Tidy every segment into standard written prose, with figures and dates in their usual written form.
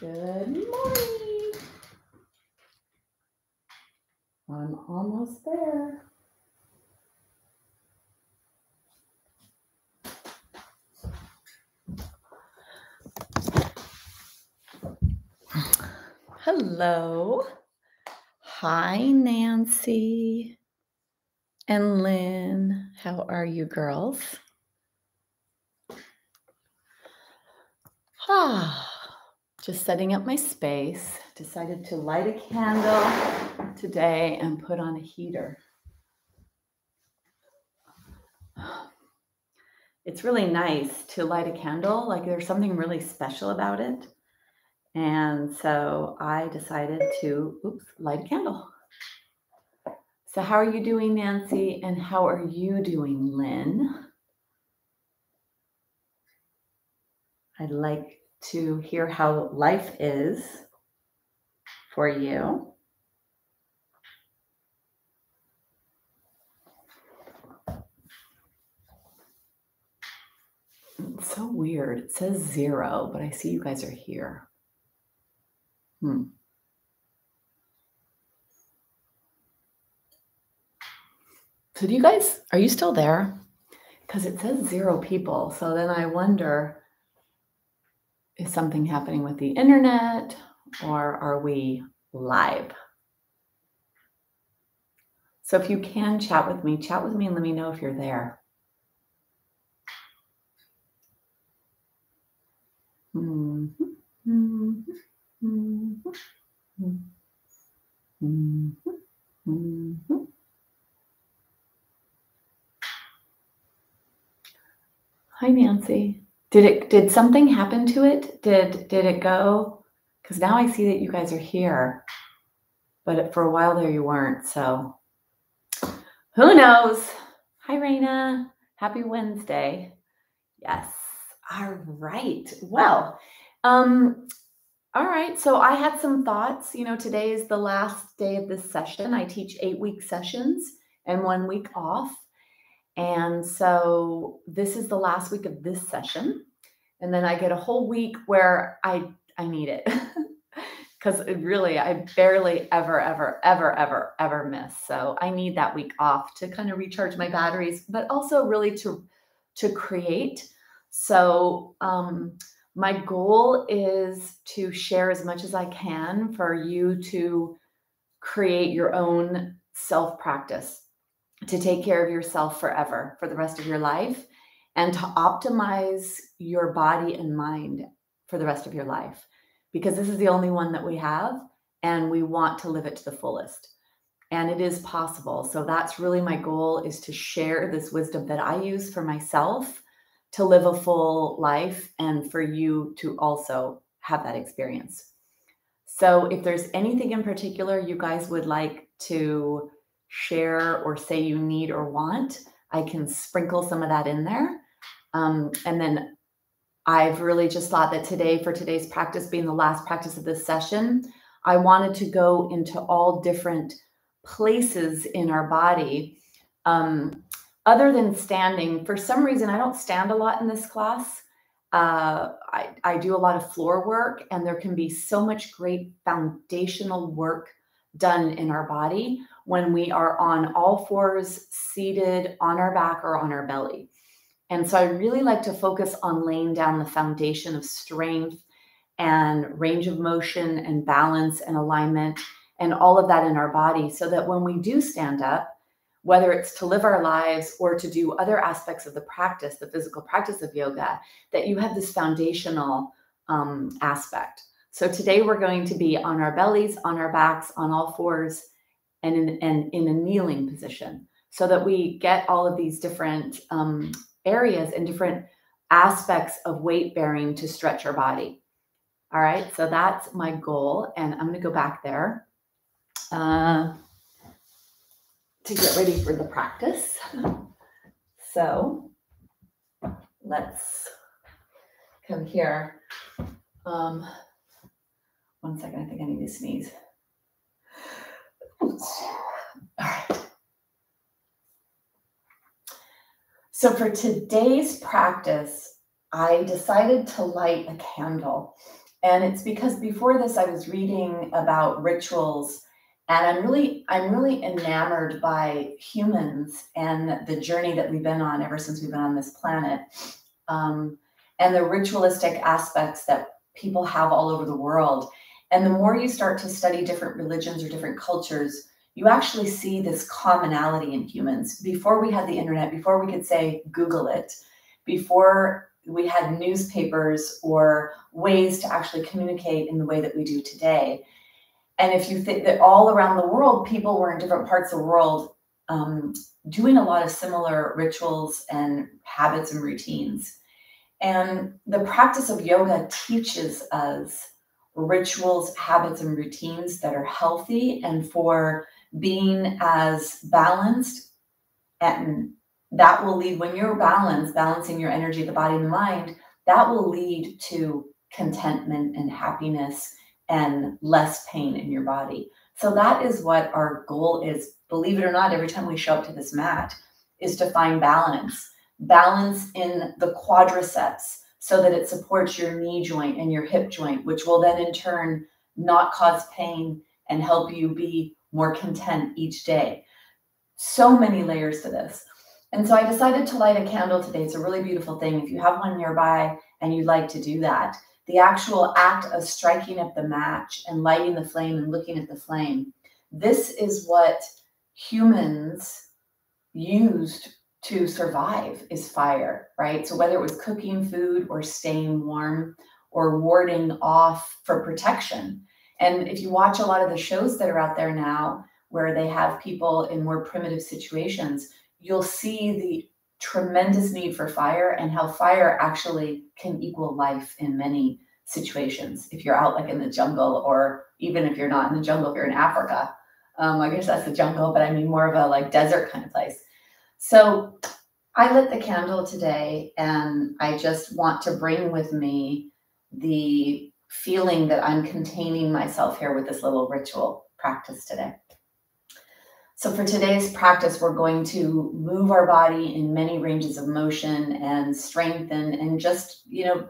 Good morning. I'm almost there. Hello. Hi, Nancy and Lynn. How are you girls? Just setting up my space. Decided to light a candle today and put on a heater. It's really nice to light a candle. Like there's something really special about it. And so I decided to, light a candle. So how are you doing, Nancy? And how are you doing, Lynn? I'd like to hear how life is for you. It's so weird. It says 0, but I see you guys are here. So do you guys, are you still there? Because it says 0 people. So then I wonder, is something happening with the internet or are we live? So if you can chat with me and let me know if you're there. Hi, Nancy. Did something happen to it? Did it go? Because now I see that you guys are here, but for a while there you weren't. So who knows? Hi, Raina. Happy Wednesday. Yes. All right. Well, all right. So I had some thoughts. You know, today is the last day of this session. I teach 8-week sessions and 1 week off. And so this is the last week of this session. And then I get a whole week where I need it because really I barely ever miss. So I need that week off to kind of recharge my batteries, but also really to create. So my goal is to share as much as I can for you to create your own self-practice, to take care of yourself forever, for the rest of your life, and to optimize your body and mind for the rest of your life, because this is the only one that we have and we want to live it to the fullest. And it is possible. So that's really my goal, is to share this wisdom that I use for myself to live a full life and for you to also have that experience. So if there's anything in particular you guys would like to share or say you need or want, I can sprinkle some of that in there. And then I've really just thought that today, for today's practice being the last practice of this session, I wanted to go into all different places in our body. Other than standing, for some reason, I don't stand a lot in this class. I do a lot of floor work, and there can be so much great foundational work done in our body when we are on all fours, seated on our back or on our belly. And so I really like to focus on laying down the foundation of strength and range of motion and balance and alignment and all of that in our body, so that when we do stand up, whether it's to live our lives or to do other aspects of the practice, the physical practice of yoga, that you have this foundational aspect. So today we're going to be on our bellies, on our backs, on all fours, and in a kneeling position, so that we get all of these different areas and different aspects of weight bearing to stretch our body. All right, so that's my goal. And I'm going to go back there to get ready for the practice. So let's come here. 1 second, I think I need to sneeze. All right. So for today's practice, I decided to light a candle. And it's because before this, I was reading about rituals, and I'm really enamored by humans and the journey that we've been on ever since we've been on this planet, and the ritualistic aspects that people have all over the world. And the more you start to study different religions or different cultures, you actually see this commonality in humans. Before we had the internet, before we could say, Google it, before we had newspapers or ways to actually communicate in the way that we do today. And if you think that all around the world, people were in different parts of the world doing a lot of similar rituals and habits and routines. And the practice of yoga teaches us rituals, habits, and routines that are healthy and for being as balanced. And that will lead, when you're balanced, balancing your energy, the body and the mind, that will lead to contentment and happiness and less pain in your body. So that is what our goal is. Believe it or not, every time we show up to this mat is to find balance in the quadriceps so that it supports your knee joint and your hip joint, which will then in turn not cause pain and help you be more content each day. So many layers to this. And so I decided to light a candle today. It's a really beautiful thing. If you have one nearby and you'd like to do that, the actual act of striking up the match and lighting the flame and looking at the flame, this is what humans used to survive, is fire, right? So whether it was cooking food or staying warm or warding off for protection. And if you watch a lot of the shows that are out there now, where they have people in more primitive situations, you'll see the tremendous need for fire and how fire actually can equal life in many situations. If you're out like in the jungle, or even if you're not in the jungle, if you're in Africa, I guess that's the jungle, but I mean more of a like desert kind of place. So I lit the candle today, and I just want to bring with me the feeling that I'm containing myself here with this little ritual practice today. So for today's practice, we're going to move our body in many ranges of motion and strengthen and just,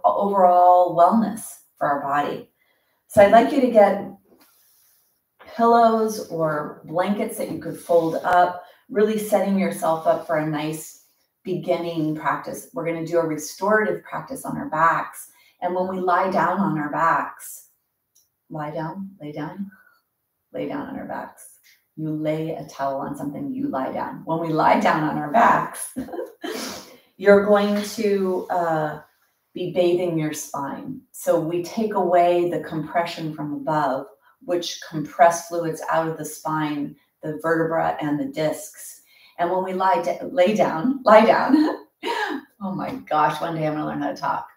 overall wellness for our body. So I'd like you to get pillows or blankets that you could fold up, really setting yourself up for a nice beginning practice. We're going to do a restorative practice on our backs. And when we lie down on our backs, lay down on our backs. You lay a towel on something, you lie down. When we lie down on our backs, you're going to be bathing your spine. So we take away the compression from above, which compress fluids out of the spine, the vertebra and the discs. And when we lie down, oh my gosh, one day I'm gonna learn how to talk.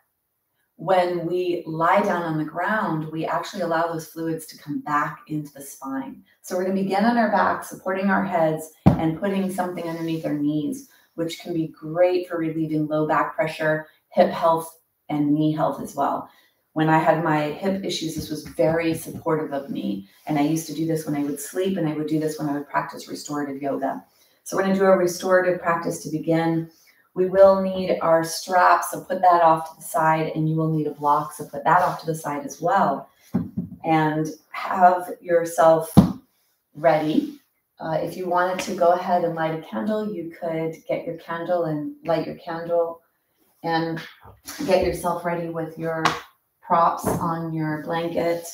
When we lie down on the ground, we actually allow those fluids to come back into the spine. So we're going to begin on our back, supporting our heads and putting something underneath our knees, which can be great for relieving low back pressure, hip health, and knee health as well. When I had my hip issues, this was very supportive of me. And I used to do this when I would sleep, and I would do this when I would practice restorative yoga. So we're going to do a restorative practice to begin. We will need our straps, so put that off to the side, and you will need a block, so put that off to the side as well. And have yourself ready. If you wanted to go ahead and light a candle, you could get your candle and light your candle and get yourself ready with your props on your blanket.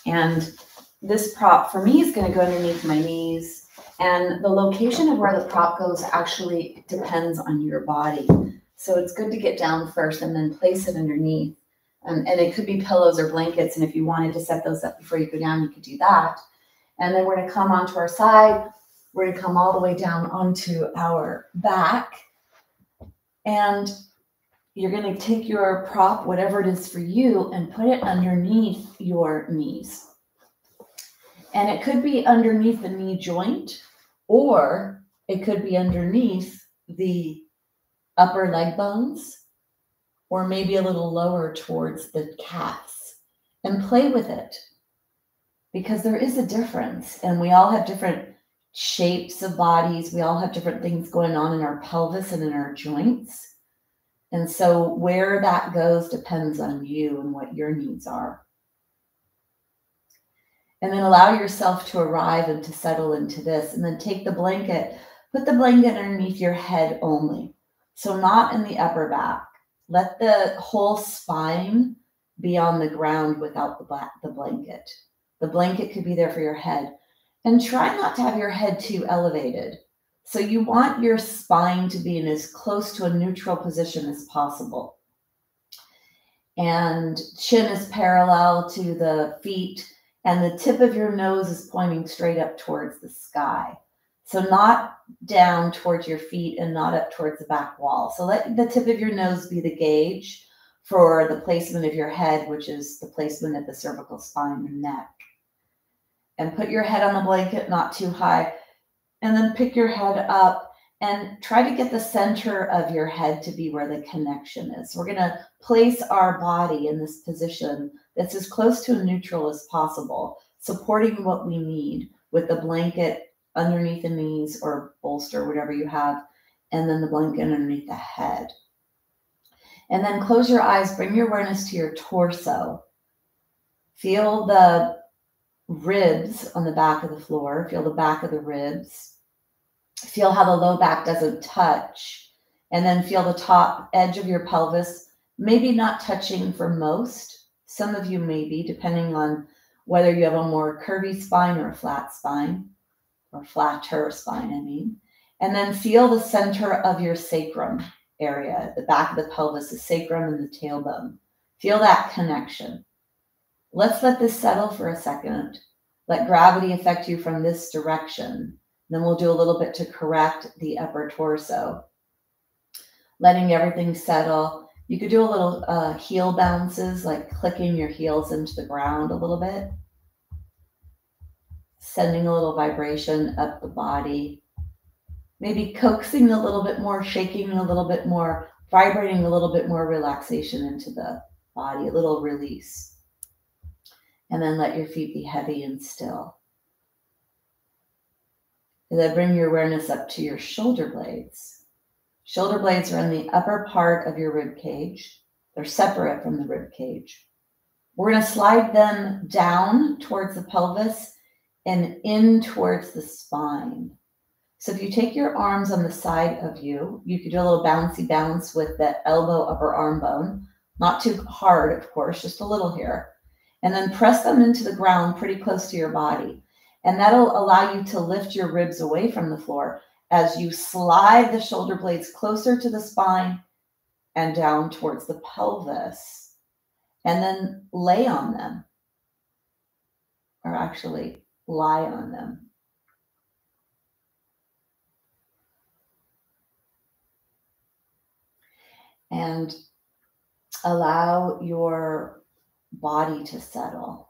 And this prop for me is going to go underneath my knees. And the location of where the prop goes actually depends on your body. So it's good to get down first and then place it underneath. And it could be pillows or blankets. And if you wanted to set those up before you go down, you could do that. And then we're going to come onto our side. We're going to come all the way down onto our back. And you're going to take your prop, whatever it is for you, and put it underneath your knees. And it could be underneath the knee joint, or it could be underneath the upper leg bones, or maybe a little lower towards the calves. And play with it, because there is a difference. And we all have different shapes of bodies. We all have different things going on in our pelvis and in our joints. And so where that goes depends on you and what your needs are. And then allow yourself to arrive and to settle into this. And then take the blanket, put the blanket underneath your head only. So not in the upper back. Let the whole spine be on the ground without the blanket. The blanket could be there for your head. And try not to have your head too elevated. So you want your spine to be in as close to a neutral position as possible. And chin is parallel to the feet, and the tip of your nose is pointing straight up towards the sky. So not down towards your feet and not up towards the back wall. So let the tip of your nose be the gauge for the placement of your head, which is the placement of the cervical spine and neck. And put your head on the blanket, not too high. And then pick your head up and try to get the center of your head to be where the connection is. We're going to place our body in this position that's as close to neutral as possible, supporting what we need with the blanket underneath the knees or bolster, whatever you have, and then the blanket underneath the head. And then close your eyes, bring your awareness to your torso. Feel the ribs on the back of the floor. Feel the back of the ribs. Feel how the low back doesn't touch. And then feel the top edge of your pelvis, maybe not touching for most. Some of you may be, depending on whether you have a more curvy spine or a flat spine, or flatter spine, I mean. And then feel the center of your sacrum area, the back of the pelvis, the sacrum and the tailbone. Feel that connection. Let's let this settle for a second. Let gravity affect you from this direction. Then we'll do a little bit to correct the upper torso. Letting everything settle. You could do a little heel bounces, like clicking your heels into the ground a little bit. Sending a little vibration up the body. Maybe coaxing a little bit more, shaking a little bit more, vibrating a little bit more relaxation into the body, a little release. And then let your feet be heavy and still. And then bring your awareness up to your shoulder blades. Shoulder blades are in the upper part of your rib cage. They're separate from the rib cage. We're going to slide them down towards the pelvis and in towards the spine. So if you take your arms on the side of you, you could do a little bouncy bounce with that elbow upper arm bone. Not too hard, of course, just a little here. And then press them into the ground pretty close to your body. And that'll allow you to lift your ribs away from the floor as you slide the shoulder blades closer to the spine and down towards the pelvis. And then lay on them, or actually lie on them. And allow your body to settle.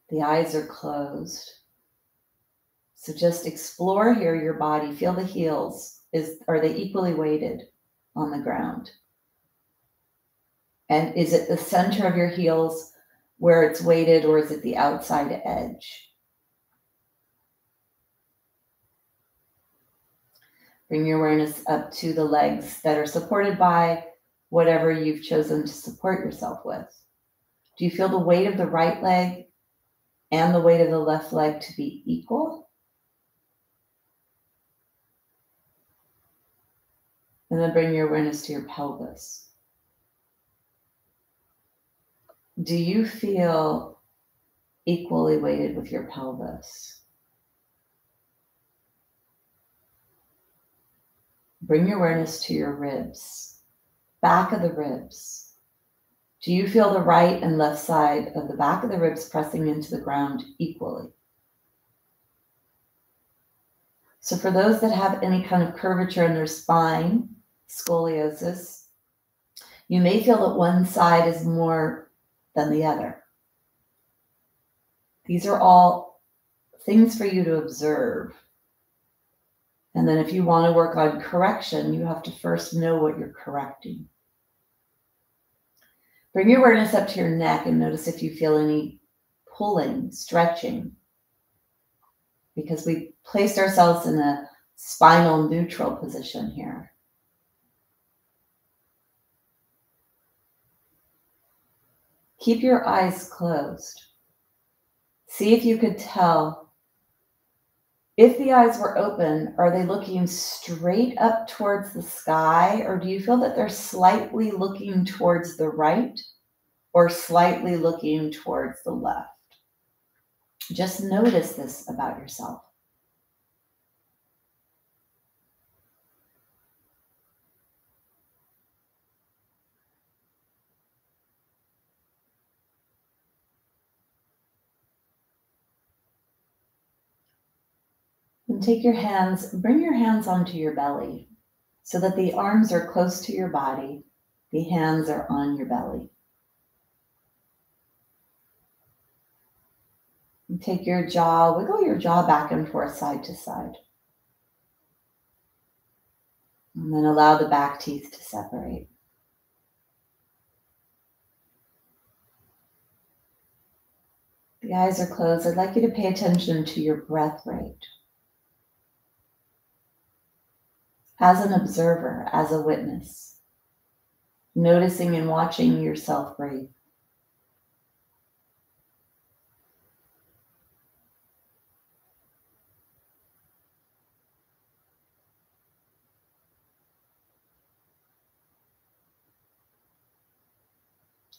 The eyes are closed. So just explore here your body. Feel the heels. Are they equally weighted on the ground? And is it the center of your heels where it's weighted, or is it the outside edge? Bring your awareness up to the legs that are supported by whatever you've chosen to support yourself with. Do you feel the weight of the right leg and the weight of the left leg to be equal? And then bring your awareness to your pelvis. Do you feel equally weighted with your pelvis? Bring your awareness to your ribs, back of the ribs. Do you feel the right and left side of the back of the ribs pressing into the ground equally? So for those that have any kind of curvature in their spine, scoliosis, you may feel that one side is more than the other. These are all things for you to observe. And then if you want to work on correction, you have to first know what you're correcting. Bring your awareness up to your neck and notice if you feel any pulling, stretching, because we placed ourselves in a spinal neutral position here. keep your eyes closed. See if you could tell if the eyes were open, are they looking straight up towards the sky, or do you feel that they're slightly looking towards the right or slightly looking towards the left? Just notice this about yourself. And take your hands, bring your hands onto your belly so that the arms are close to your body, the hands are on your belly. And take your jaw, wiggle your jaw back and forth side to side. And then allow the back teeth to separate. The eyes are closed. I'd like you to pay attention to your breath rate. As an observer, as a witness, noticing and watching yourself breathe.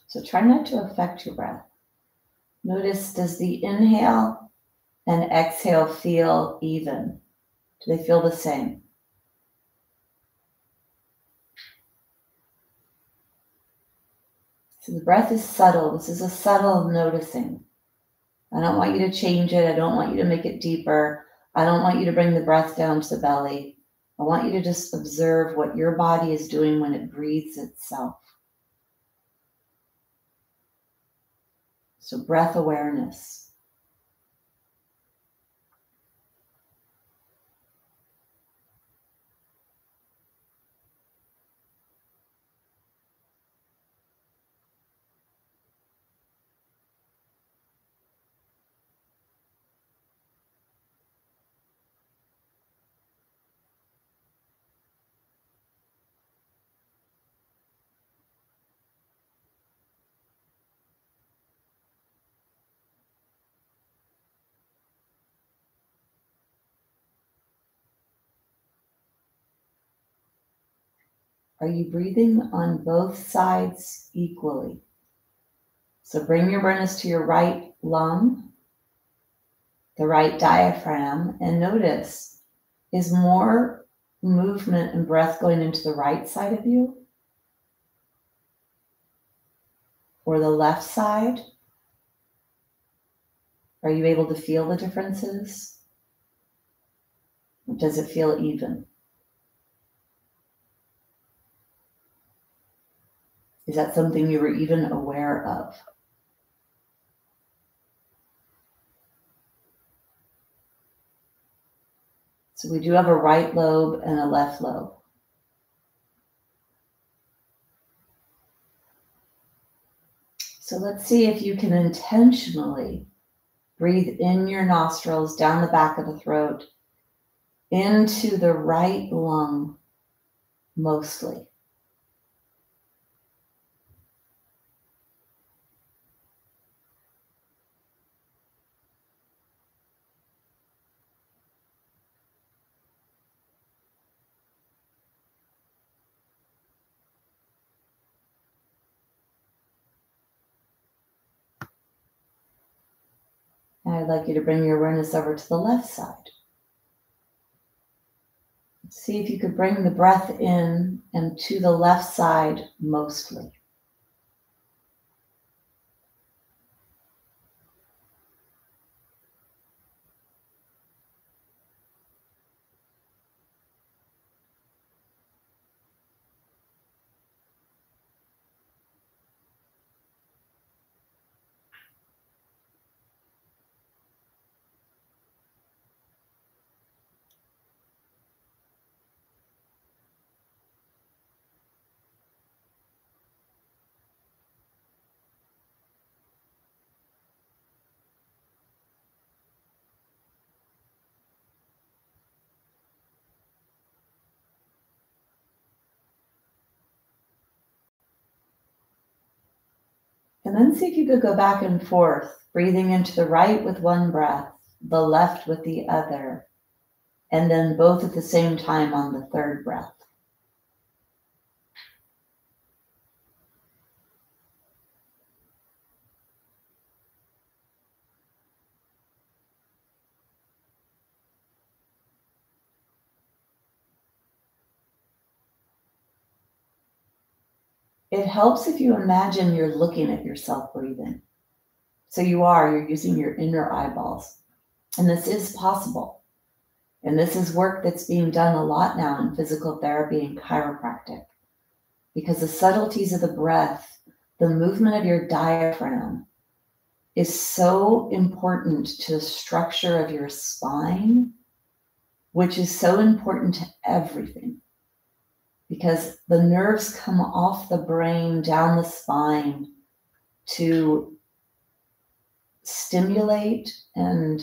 So try not to affect your breath. Notice, does the inhale and exhale feel even? Do they feel the same? So the breath is subtle. This is a subtle noticing. I don't want you to change it. I don't want you to make it deeper. I don't want you to bring the breath down to the belly. I want you to just observe what your body is doing when it breathes itself. So breath awareness. Are you breathing on both sides equally? So bring your awareness to your right lung, the right diaphragm, and notice, is more movement and breath going into the right side of you or the left side? Are you able to feel the differences? Or does it feel even? Is that something you were even aware of? So we do have a right lobe and a left lobe. So let's see if you can intentionally breathe in your nostrils, down the back of the throat, into the right lung mostly. And I'd like you to bring your awareness over to the left side. See if you could bring the breath in and to the left side mostly. And then see if you could go back and forth, breathing into the right with one breath, the left with the other, and then both at the same time on the third breath. It helps if you imagine you're looking at yourself breathing. So you're using your inner eyeballs. And this is possible. And this is work that's being done a lot now in physical therapy and chiropractic. Because the subtleties of the breath, the movement of your diaphragm is so important to the structure of your spine, which is so important to everything. Because the nerves come off the brain down the spine to stimulate and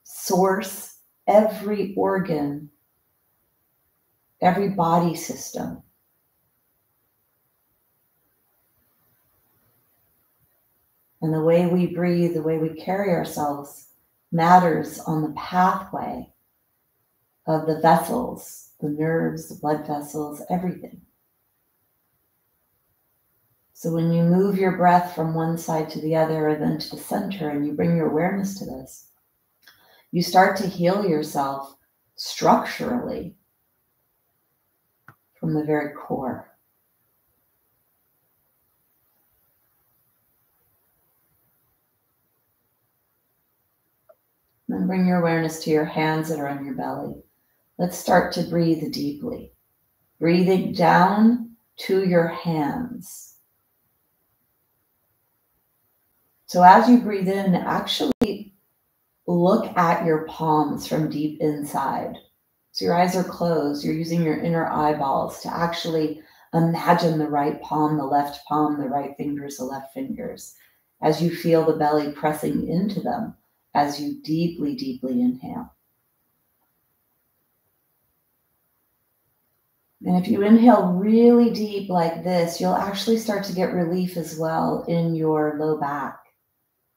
source every organ, every body system. And the way we breathe, the way we carry ourselves matters on the pathway of the vessels, the nerves, the blood vessels, everything. So when you move your breath from one side to the other and then to the center and you bring your awareness to this, you start to heal yourself structurally from the very core. Then bring your awareness to your hands that are on your belly. Let's start to breathe deeply. Breathing down to your hands. So as you breathe in, actually look at your palms from deep inside. So your eyes are closed. You're using your inner eyeballs to actually imagine the right palm, the left palm, the right fingers, the left fingers, as you feel the belly pressing into them as you deeply, deeply inhale. And if you inhale really deep like this, you'll actually start to get relief as well in your low back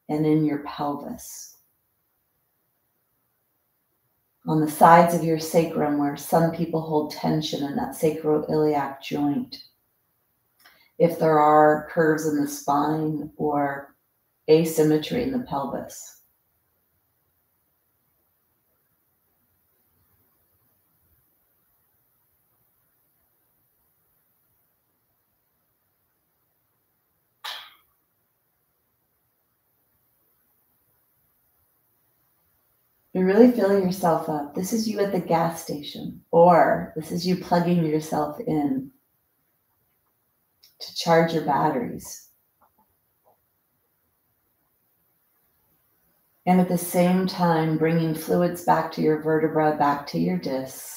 and in your pelvis. On the sides of your sacrum, where some people hold tension in that sacroiliac joint. If there are curves in the spine or asymmetry in the pelvis. You really fill yourself up. This is you at the gas station, or this is you plugging yourself in to charge your batteries. And at the same time, bringing fluids back to your vertebra, back to your discs.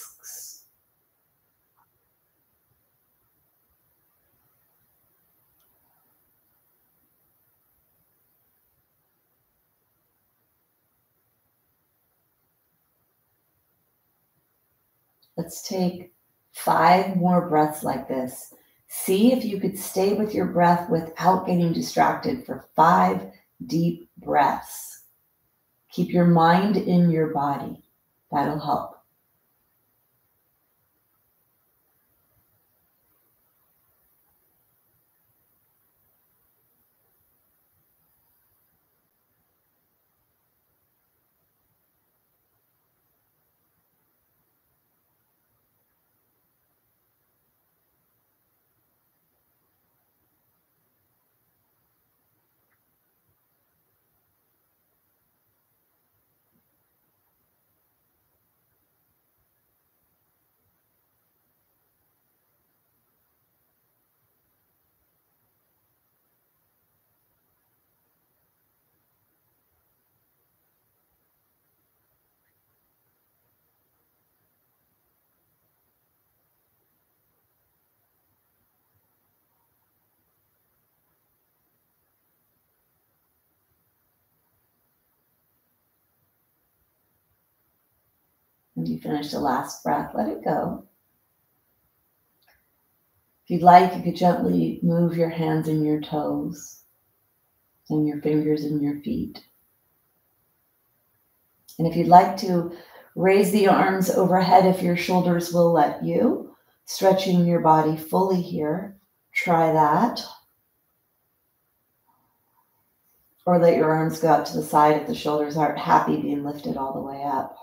Let's take 5 more breaths like this. See if you could stay with your breath without getting distracted for 5 deep breaths. Keep your mind in your body. That'll help. When you finish the last breath, let it go. If you'd like, you could gently move your hands and your toes. and your fingers in your feet. And if you'd like to raise the arms overhead, if your shoulders will let you, stretching your body fully here, try that. Or let your arms go out to the side if the shoulders aren't happy being lifted all the way up.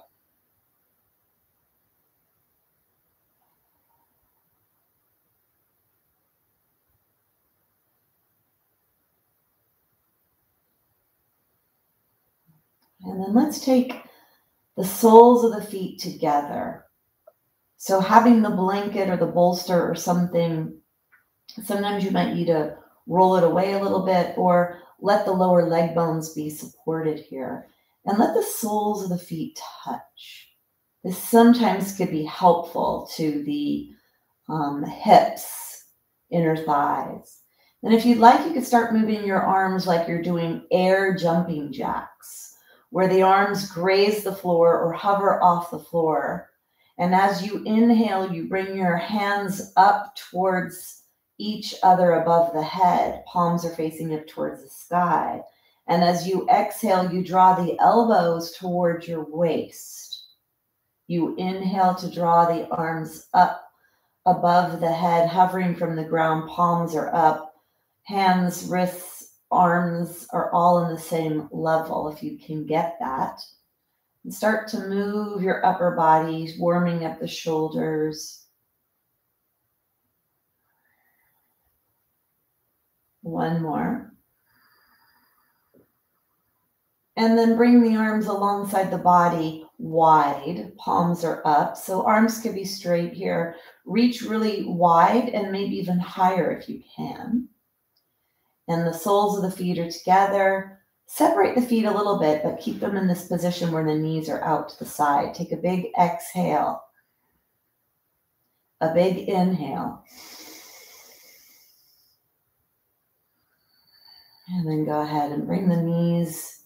And then let's take the soles of the feet together. So having the blanket or the bolster or something, sometimes you might need to roll it away a little bit or let the lower leg bones be supported here. And let the soles of the feet touch. This sometimes could be helpful to the hips, inner thighs. And if you'd like, you could start moving your arms like you're doing air jumping jacks, where the arms graze the floor or hover off the floor. And as you inhale, you bring your hands up towards each other above the head. Palms are facing up towards the sky. And as you exhale, you draw the elbows towards your waist. You inhale to draw the arms up above the head, hovering from the ground. Palms are up. Hands, wrists, arms are all on the same level, if you can get that. And start to move your upper body, warming up the shoulders. One more. And then bring the arms alongside the body wide. Palms are up. So arms can be straight here. Reach really wide and maybe even higher if you can. And the soles of the feet are together. Separate the feet a little bit, but keep them in this position where the knees are out to the side. Take a big exhale. A big inhale. And then go ahead and bring the knees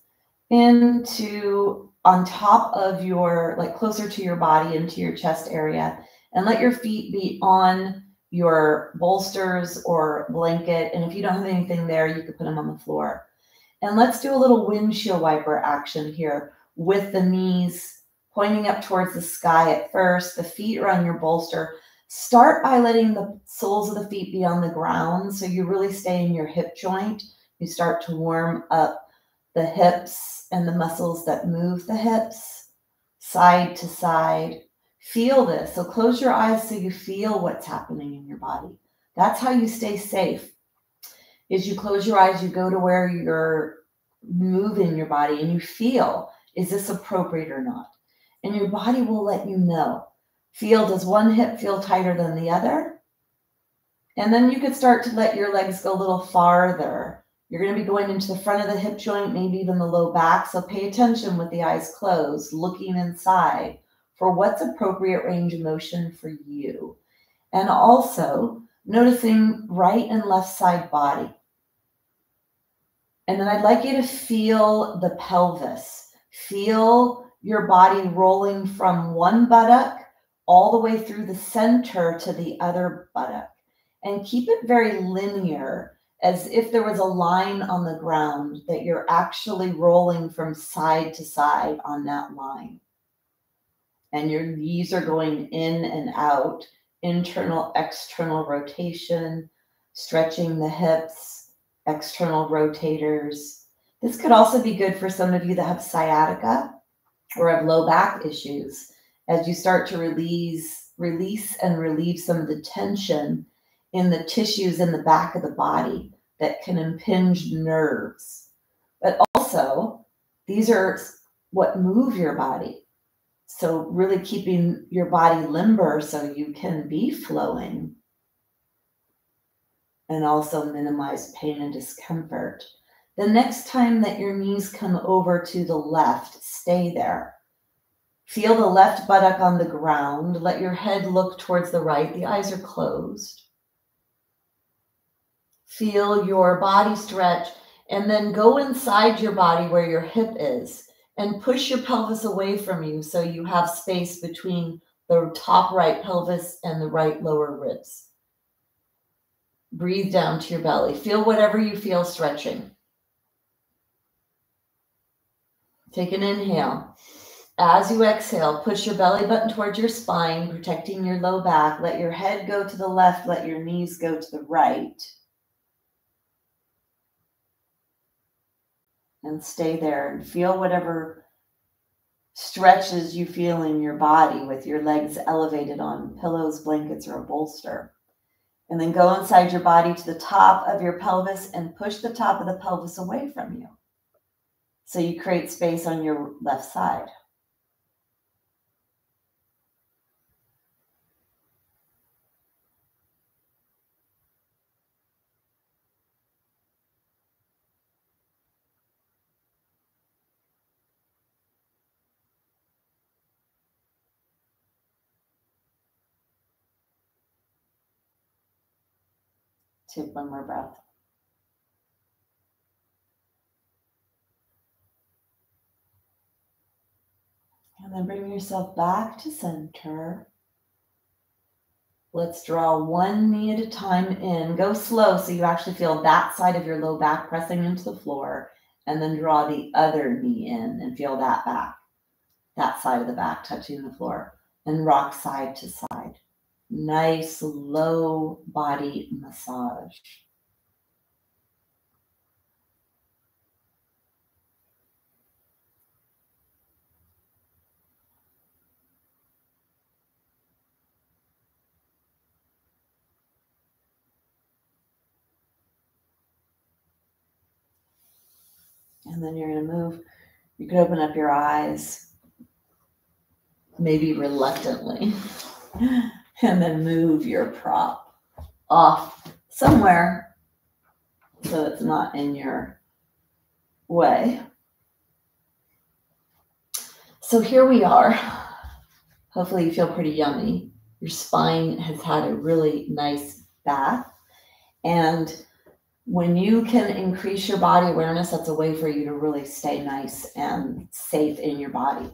into on top of your, like closer to your body, into your chest area, and let your feet be on your bolsters or blanket. And if you don't have anything there, you could put them on the floor. And let's do a little windshield wiper action here with the knees pointing up towards the sky at first. The feet are on your bolster. Start by letting the soles of the feet be on the ground so you really stay in your hip joint. You start to warm up the hips and the muscles that move the hips side to side. Feel this. So close your eyes so you feel what's happening in your body. That's how you stay safe. Is you close your eyes, you go to where you're moving your body and you feel, is this appropriate or not? And your body will let you know. Feel, does one hip feel tighter than the other? And then you could start to let your legs go a little farther. You're going to be going into the front of the hip joint, maybe even the low back. So pay attention with the eyes closed, looking inside for what's appropriate range of motion for you. And also noticing right and left side body. And then I'd like you to feel the pelvis. Feel your body rolling from one buttock all the way through the center to the other buttock. And keep it very linear, as if there was a line on the ground that you're actually rolling from side to side on that line. And your knees are going in and out, internal, external rotation, stretching the hips, external rotators. This could also be good for some of you that have sciatica or have low back issues, as you start to release and relieve some of the tension in the tissues in the back of the body that can impinge nerves. But also, these are what move your body. So really keeping your body limber so you can be flowing and also minimize pain and discomfort. The next time that your knees come over to the left, stay there. Feel the left buttock on the ground. Let your head look towards the right. The eyes are closed. Feel your body stretch, and then go inside your body where your hip is and push your pelvis away from you so you have space between the top right pelvis and the right lower ribs. Breathe down to your belly. Feel whatever you feel stretching. Take an inhale. As you exhale, push your belly button towards your spine, protecting your low back. Let your head go to the left. Let your knees go to the right. And stay there and feel whatever stretches you feel in your body with your legs elevated on pillows, blankets, or a bolster. And then go inside your body to the top of your pelvis and push the top of the pelvis away from you. So you create space on your left side. Take one more breath. And then bring yourself back to center. Let's draw one knee at a time in. Go slow so you actually feel that side of your low back pressing into the floor. And then draw the other knee in and feel that back, that side of the back touching the floor. And rock side to side. Nice low body massage. And then you're going to move. You could open up your eyes, maybe reluctantly, and then move your prop off somewhere so it's not in your way. So here we are. Hopefully you feel pretty yummy. Your spine has had a really nice bath. And when you can increase your body awareness, that's a way for you to really stay nice and safe in your body.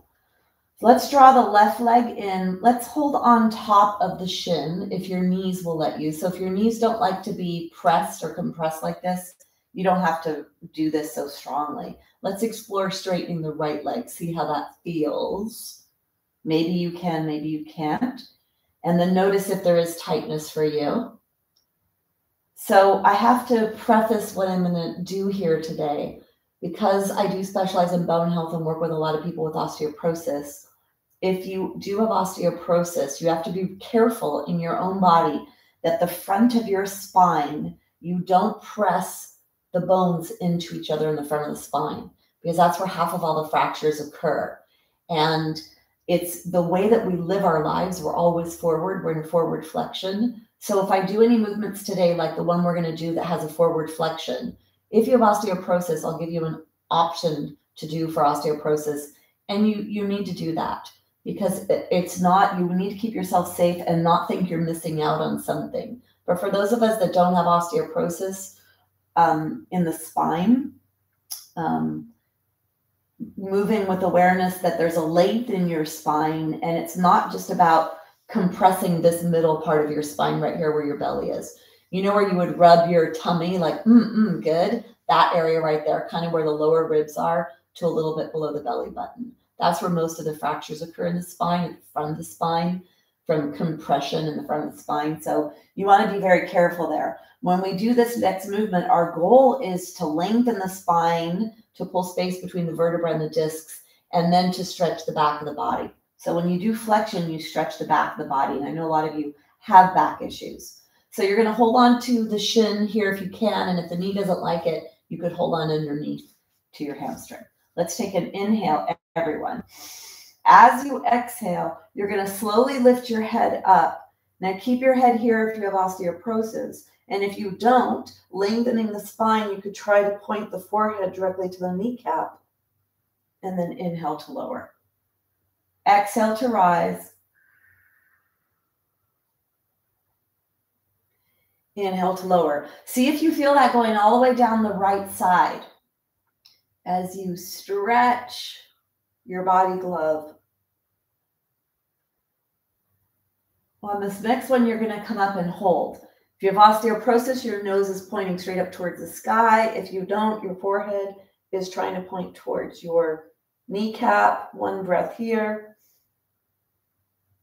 Let's draw the left leg in. Let's hold on top of the shin if your knees will let you. So if your knees don't like to be pressed or compressed like this, you don't have to do this so strongly. Let's explore straightening the right leg. See how that feels. Maybe you can, maybe you can't. And then notice if there is tightness for you. So I have to preface what I'm going to do here today. Because I do specialize in bone health and work with a lot of people with osteoporosis. If you do have osteoporosis, you have to be careful in your own body that the front of your spine, you don't press the bones into each other in the front of the spine, because that's where half of all the fractures occur. And it's the way that we live our lives. We're always forward. We're in forward flexion. So if I do any movements today, like the one we're going to do that has a forward flexion, if you have osteoporosis, I'll give you an option to do for osteoporosis. And you need to do that, because it's not, you need to keep yourself safe and not think you're missing out on something. But for those of us that don't have osteoporosis in the spine, moving with awareness that there's a length in your spine, and it's not just about compressing this middle part of your spine right here where your belly is. You know where you would rub your tummy like, good? That area right there, kind of where the lower ribs are to a little bit below the belly button. That's where most of the fractures occur in the spine, at the front of the spine, from compression in the front of the spine. So you want to be very careful there. When we do this next movement, our goal is to lengthen the spine, to pull space between the vertebrae and the discs, and then to stretch the back of the body. So when you do flexion, you stretch the back of the body. And I know a lot of you have back issues. So you're going to hold on to the shin here if you can. And if the knee doesn't like it, you could hold on underneath to your hamstring. Let's take an inhale, everyone. As you exhale, you're going to slowly lift your head up. Now keep your head here if you have osteoporosis. And if you don't, lengthening the spine, you could try to point the forehead directly to the kneecap. And then inhale to lower. Exhale to rise. Inhale to lower. See if you feel that going all the way down the right side as you stretch your body glove. On this next one, you're going to come up and hold. If you have osteoporosis, your nose is pointing straight up towards the sky. If you don't, your forehead is trying to point towards your kneecap, one breath here,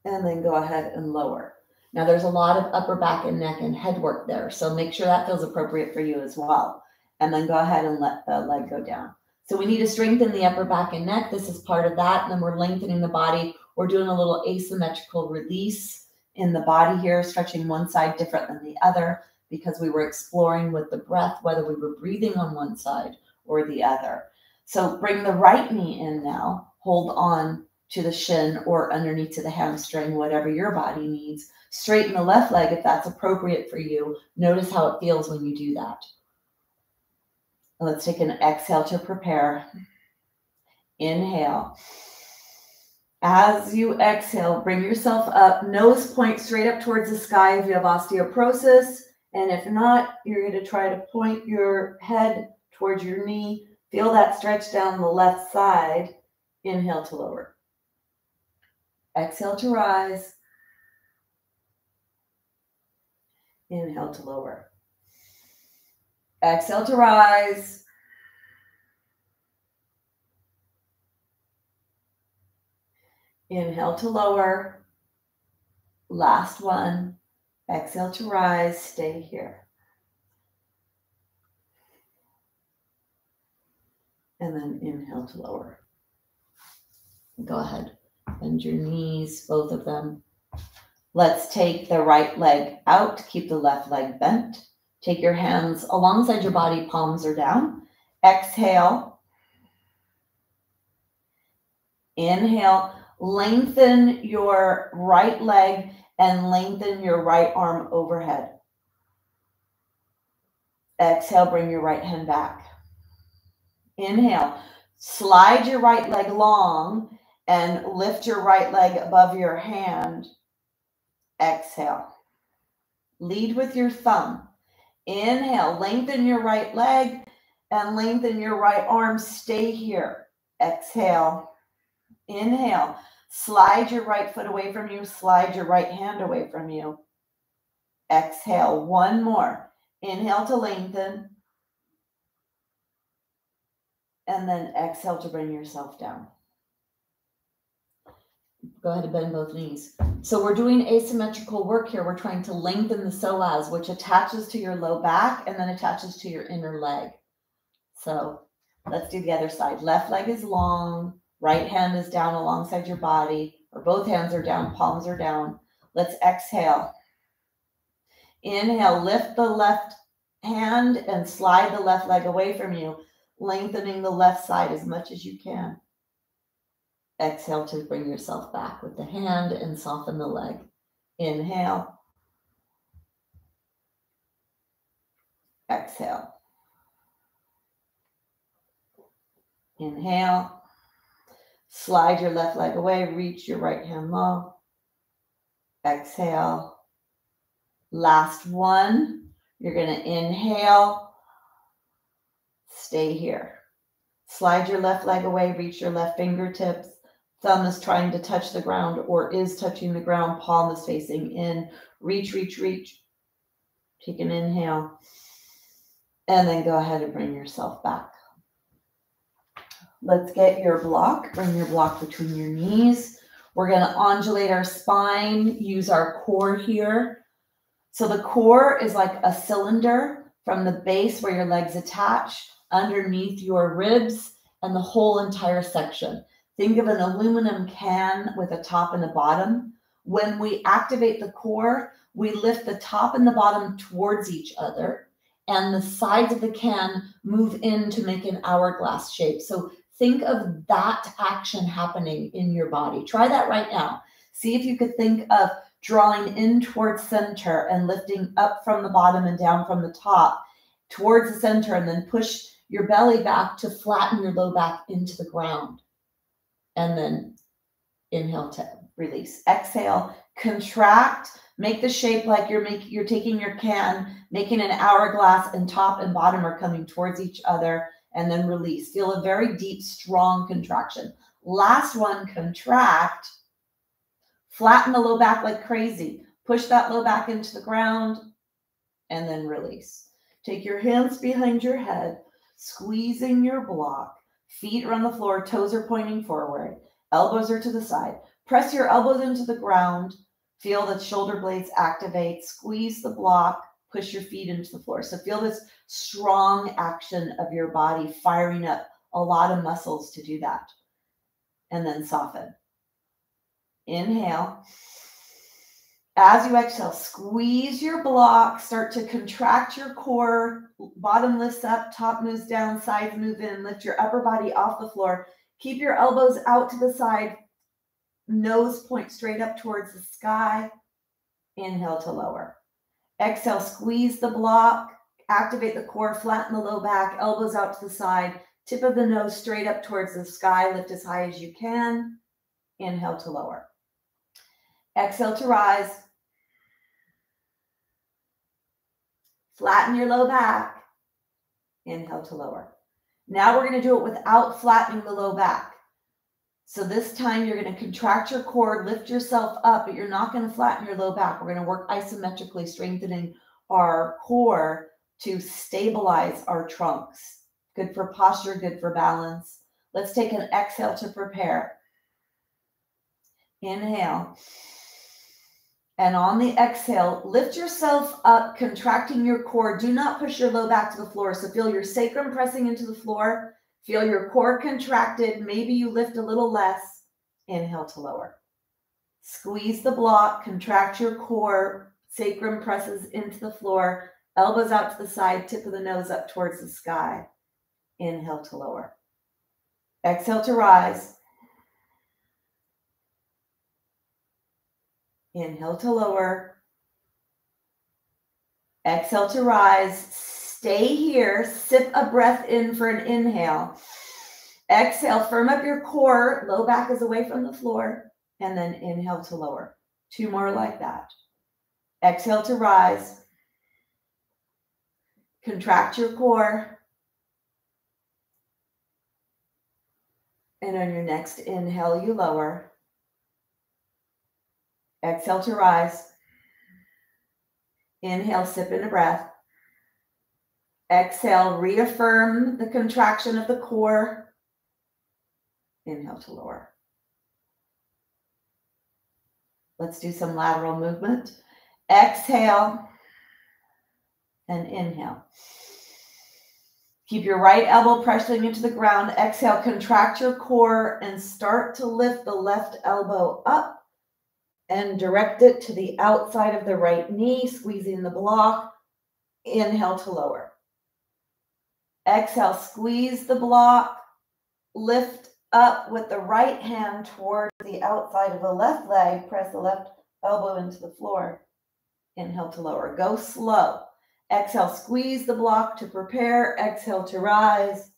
and then go ahead and lower. Now there's a lot of upper back and neck and head work there, so make sure that feels appropriate for you as well. And then go ahead and let the leg go down. So we need to strengthen the upper back and neck. This is part of that. And then we're lengthening the body. We're doing a little asymmetrical release in the body here, stretching one side different than the other, because we were exploring with the breath whether we were breathing on one side or the other. So bring the right knee in now. Hold on to the shin or underneath to the hamstring, whatever your body needs. Straighten the left leg if that's appropriate for you. Notice how it feels when you do that. Let's take an exhale to prepare. Inhale. As you exhale, bring yourself up, nose point straight up towards the sky if you have osteoporosis. And if not, you're going to try to point your head towards your knee. Feel that stretch down the left side. Inhale to lower. Exhale to rise. Inhale to lower. Exhale to rise. Inhale to lower. Last one. Exhale to rise. Stay here. And then inhale to lower. Go ahead. Bend your knees, both of them. Let's take the right leg out. Keep the left leg bent. Take your hands alongside your body, palms are down. Exhale. Inhale. Lengthen your right leg and lengthen your right arm overhead. Exhale, bring your right hand back. Inhale. Slide your right leg long and lift your right leg above your hand. Exhale. Lead with your thumb. Inhale, lengthen your right leg and lengthen your right arm. Stay here. Exhale. Inhale. Slide your right foot away from you. Slide your right hand away from you. Exhale. One more. Inhale to lengthen. And then exhale to bring yourself down. Go ahead and bend both knees. So we're doing asymmetrical work here. We're trying to lengthen the psoas, which attaches to your low back and then attaches to your inner leg. So let's do the other side. Left leg is long. Right hand is down alongside your body, or both hands are down, palms are down. Let's exhale. Inhale, lift the left hand and slide the left leg away from you, lengthening the left side as much as you can. Exhale to bring yourself back with the hand and soften the leg. Inhale. Exhale. Inhale. Slide your left leg away. Reach your right hand low. Exhale. Last one. You're going to inhale. Stay here. Slide your left leg away. Reach your left fingertips. Thumb is trying to touch the ground or is touching the ground. Palm is facing in. Reach, reach, reach. Take an inhale. And then go ahead and bring yourself back. Let's get your block. Bring your block between your knees. We're going to undulate our spine. Use our core here. So the core is like a cylinder from the base where your legs attach underneath your ribs and the whole entire section. Think of an aluminum can with a top and a bottom. When we activate the core, we lift the top and the bottom towards each other, and the sides of the can move in to make an hourglass shape. So think of that action happening in your body. Try that right now. See if you could think of drawing in towards center and lifting up from the bottom and down from the top towards the center, and then push your belly back to flatten your low back into the ground. And then inhale to release. Exhale, contract, make the shape like you're taking your can, making an hourglass, and top and bottom are coming towards each other, and then release. Feel a very deep, strong contraction. Last one, contract. Flatten the low back like crazy. Push that low back into the ground, and then release. Take your hands behind your head, squeezing your block. Feet are on the floor, toes are pointing forward, elbows are to the side. Press your elbows into the ground. Feel the shoulder blades activate. Squeeze the block. Push your feet into the floor. So feel this strong action of your body firing up a lot of muscles to do that. And then soften. Inhale. As you exhale, squeeze your block. Start to contract your core. Bottom lifts up, top moves down, sides move in. Lift your upper body off the floor. Keep your elbows out to the side. Nose point straight up towards the sky. Inhale to lower. Exhale, squeeze the block. Activate the core, flatten the low back, elbows out to the side. Tip of the nose straight up towards the sky. Lift as high as you can. Inhale to lower. Exhale to rise. Flatten your low back. Inhale to lower. Now we're going to do it without flattening the low back. So this time you're going to contract your core, lift yourself up, but you're not going to flatten your low back. We're going to work isometrically, strengthening our core to stabilize our trunks. Good for posture, good for balance. Let's take an exhale to prepare. Inhale. And on the exhale, lift yourself up, contracting your core. Do not push your low back to the floor. So feel your sacrum pressing into the floor. Feel your core contracted. Maybe you lift a little less. Inhale to lower. Squeeze the block, contract your core. Sacrum presses into the floor. Elbows out to the side, tip of the nose up towards the sky. Inhale to lower. Exhale to rise. Inhale to lower. Exhale to rise. Stay here. Sip a breath in for an inhale. Exhale, firm up your core. Low back is away from the floor. And then inhale to lower. 2 more like that. Exhale to rise. Contract your core. And on your next inhale, you lower. Exhale to rise. Inhale, sip in a breath. Exhale, reaffirm the contraction of the core. Inhale to lower. Let's do some lateral movement. Exhale and inhale. Keep your right elbow pressing into the ground. Exhale, contract your core and start to lift the left elbow up and direct it to the outside of the right knee, squeezing the block. Inhale to lower. Exhale, squeeze the block. Lift up with the right hand towards the outside of the left leg. Press the left elbow into the floor. Inhale to lower. Go slow. Exhale, squeeze the block to prepare. Exhale to rise.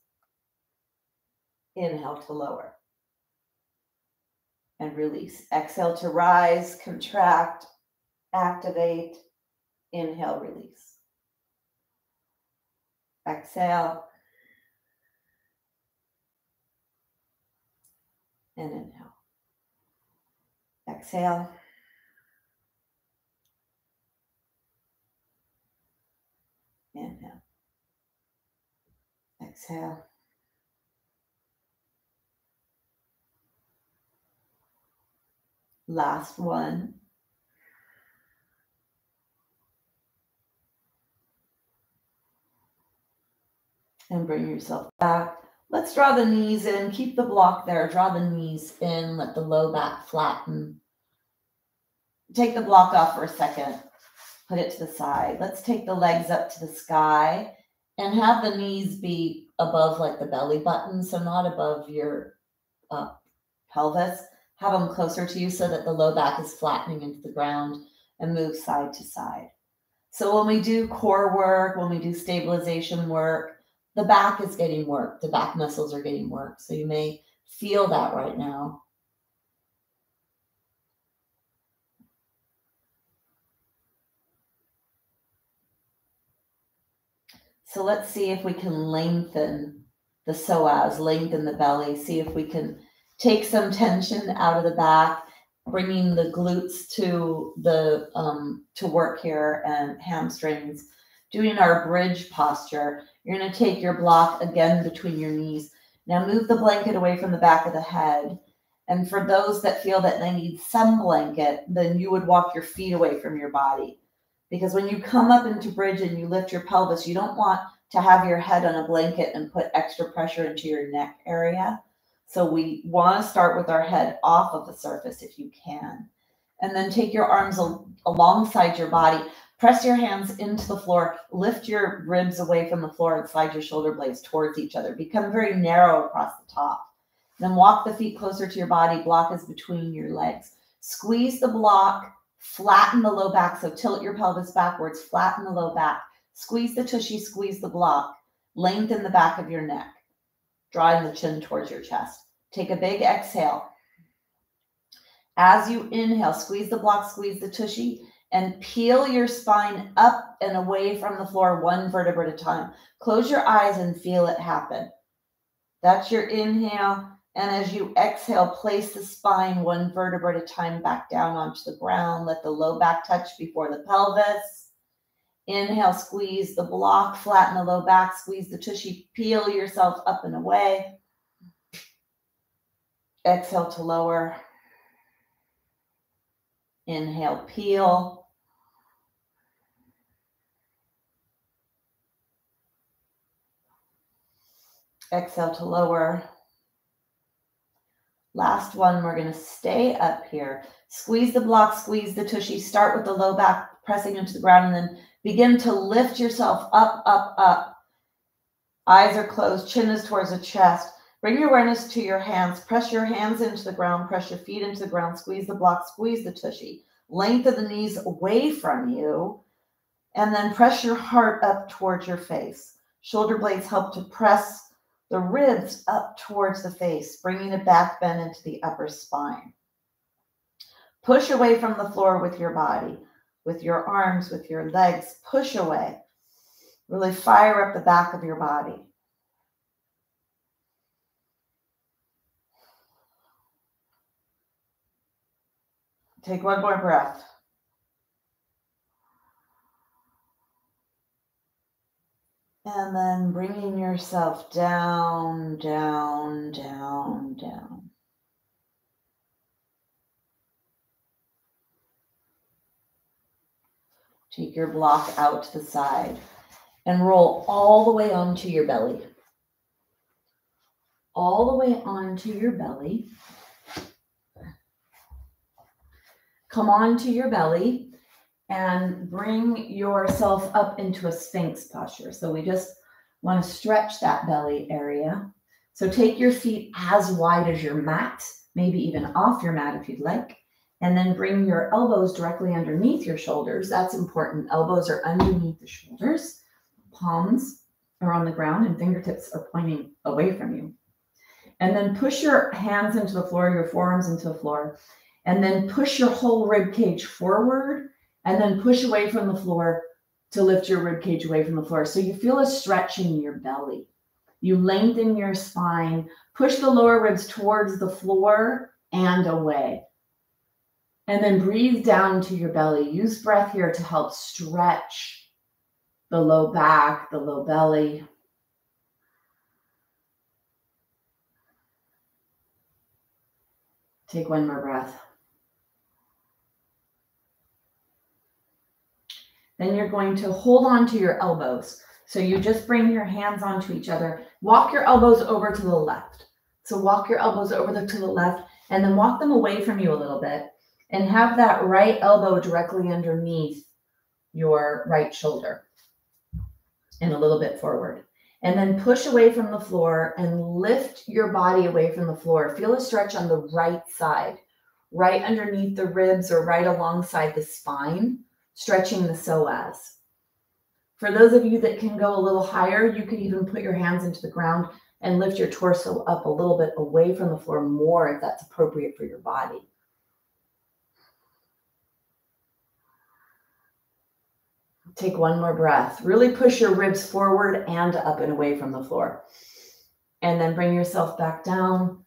Inhale to lower. And release. Exhale to rise, contract, activate. Inhale, release. Exhale. And inhale. Exhale. Inhale. Exhale. Last one. And bring yourself back. Let's draw the knees in. Keep the block there. Draw the knees in. Let the low back flatten. Take the block off for a second. Put it to the side. Let's take the legs up to the sky and have the knees be above like the belly button. So not above your pelvis. Have them closer to you so that the low back is flattening into the ground and move side to side. So when we do core work, when we do stabilization work, the back is getting worked. The back muscles are getting worked. So you may feel that right now. So let's see if we can lengthen the psoas, lengthen the belly. See if we can take some tension out of the back, bringing the glutes to the to work here and hamstrings. Doing our bridge posture. You're going to take your block again between your knees. Now move the blanket away from the back of the head. And for those that feel that they need some blanket, then you would walk your feet away from your body. Because when you come up into bridge and you lift your pelvis, you don't want to have your head on a blanket and put extra pressure into your neck area. So we want to start with our head off of the surface if you can. And then take your arms alongside your body. Press your hands into the floor. Lift your ribs away from the floor and slide your shoulder blades towards each other. Become very narrow across the top. Then walk the feet closer to your body. Block is between your legs. Squeeze the block. Flatten the low back. So tilt your pelvis backwards. Flatten the low back. Squeeze the tushy. Squeeze the block. Lengthen the back of your neck. Drawing the chin towards your chest. Take a big exhale. As you inhale, squeeze the block, squeeze the tushy, and peel your spine up and away from the floor, one vertebra at a time. Close your eyes and feel it happen. That's your inhale. And as you exhale, place the spine one vertebra at a time back down onto the ground. Let the low back touch before the pelvis. Inhale, squeeze the block, flatten the low back, squeeze the tushy, peel yourself up and away. Exhale to lower. Inhale, peel. Exhale to lower. Last one, we're going to stay up here. Squeeze the block, squeeze the tushy. Start with the low back pressing into the ground and then begin to lift yourself up, up, up. Eyes are closed, chin is towards the chest. Bring your awareness to your hands. Press your hands into the ground. Press your feet into the ground. Squeeze the block. Squeeze the tushy. Lengthen the knees away from you. And then press your heart up towards your face. Shoulder blades help to press the ribs up towards the face, bringing a back bend into the upper spine. Push away from the floor with your body, with your arms, with your legs. Push away. Really fire up the back of your body. Take one more breath. And then bringing yourself down, down, down, down. Take your block out to the side and roll all the way onto your belly. All the way onto your belly. Come onto your belly and bring yourself up into a Sphinx posture. So we just want to stretch that belly area. So take your feet as wide as your mat, maybe even off your mat if you'd like, and then bring your elbows directly underneath your shoulders. That's important. Elbows are underneath the shoulders. Palms are on the ground and fingertips are pointing away from you. And then push your hands into the floor, your forearms into the floor. And then push your whole rib cage forward and then push away from the floor to lift your rib cage away from the floor. So you feel a stretch in your belly. You lengthen your spine, push the lower ribs towards the floor and away. And then breathe down to your belly. Use breath here to help stretch the low back, the low belly. Take one more breath. Then you're going to hold on to your elbows. So you just bring your hands onto each other. Walk your elbows over to the left. So walk your elbows over to the left and then walk them away from you a little bit and have that right elbow directly underneath your right shoulder and a little bit forward. And then push away from the floor and lift your body away from the floor. Feel a stretch on the right side, right underneath the ribs or right alongside the spine, stretching the psoas. For those of you that can go a little higher, you could even put your hands into the ground and lift your torso up a little bit away from the floor more if that's appropriate for your body. Take one more breath. Really push your ribs forward and up and away from the floor. And then bring yourself back down.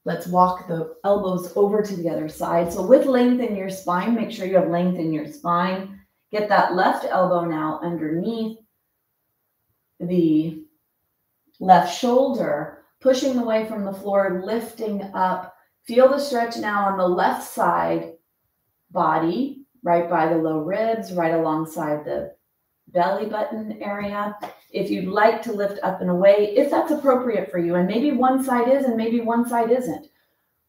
Let's walk the elbows over to the other side. So with length in your spine, make sure you have length in your spine. Get that left elbow now underneath the left shoulder. pushing away from the floor, lifting up. Feel the stretch now on the left side body, right by the low ribs, right alongside the belly button area. If you'd like to lift up and away, if that's appropriate for you, and maybe one side is and maybe one side isn't.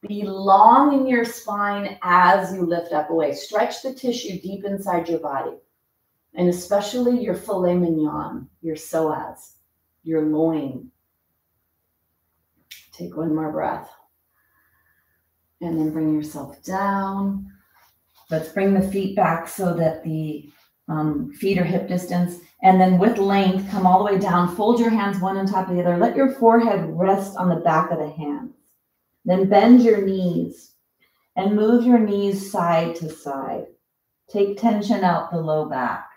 Be long in your spine as you lift up away. Stretch the tissue deep inside your body, and especially your filet mignon, your psoas, your loin. Take one more breath. And then bring yourself down. Let's bring the feet back so that the feet are hip distance. And then with length, come all the way down. Fold your hands one on top of the other. Let your forehead rest on the back of the hands. Then bend your knees and move your knees side to side. Take tension out the low back.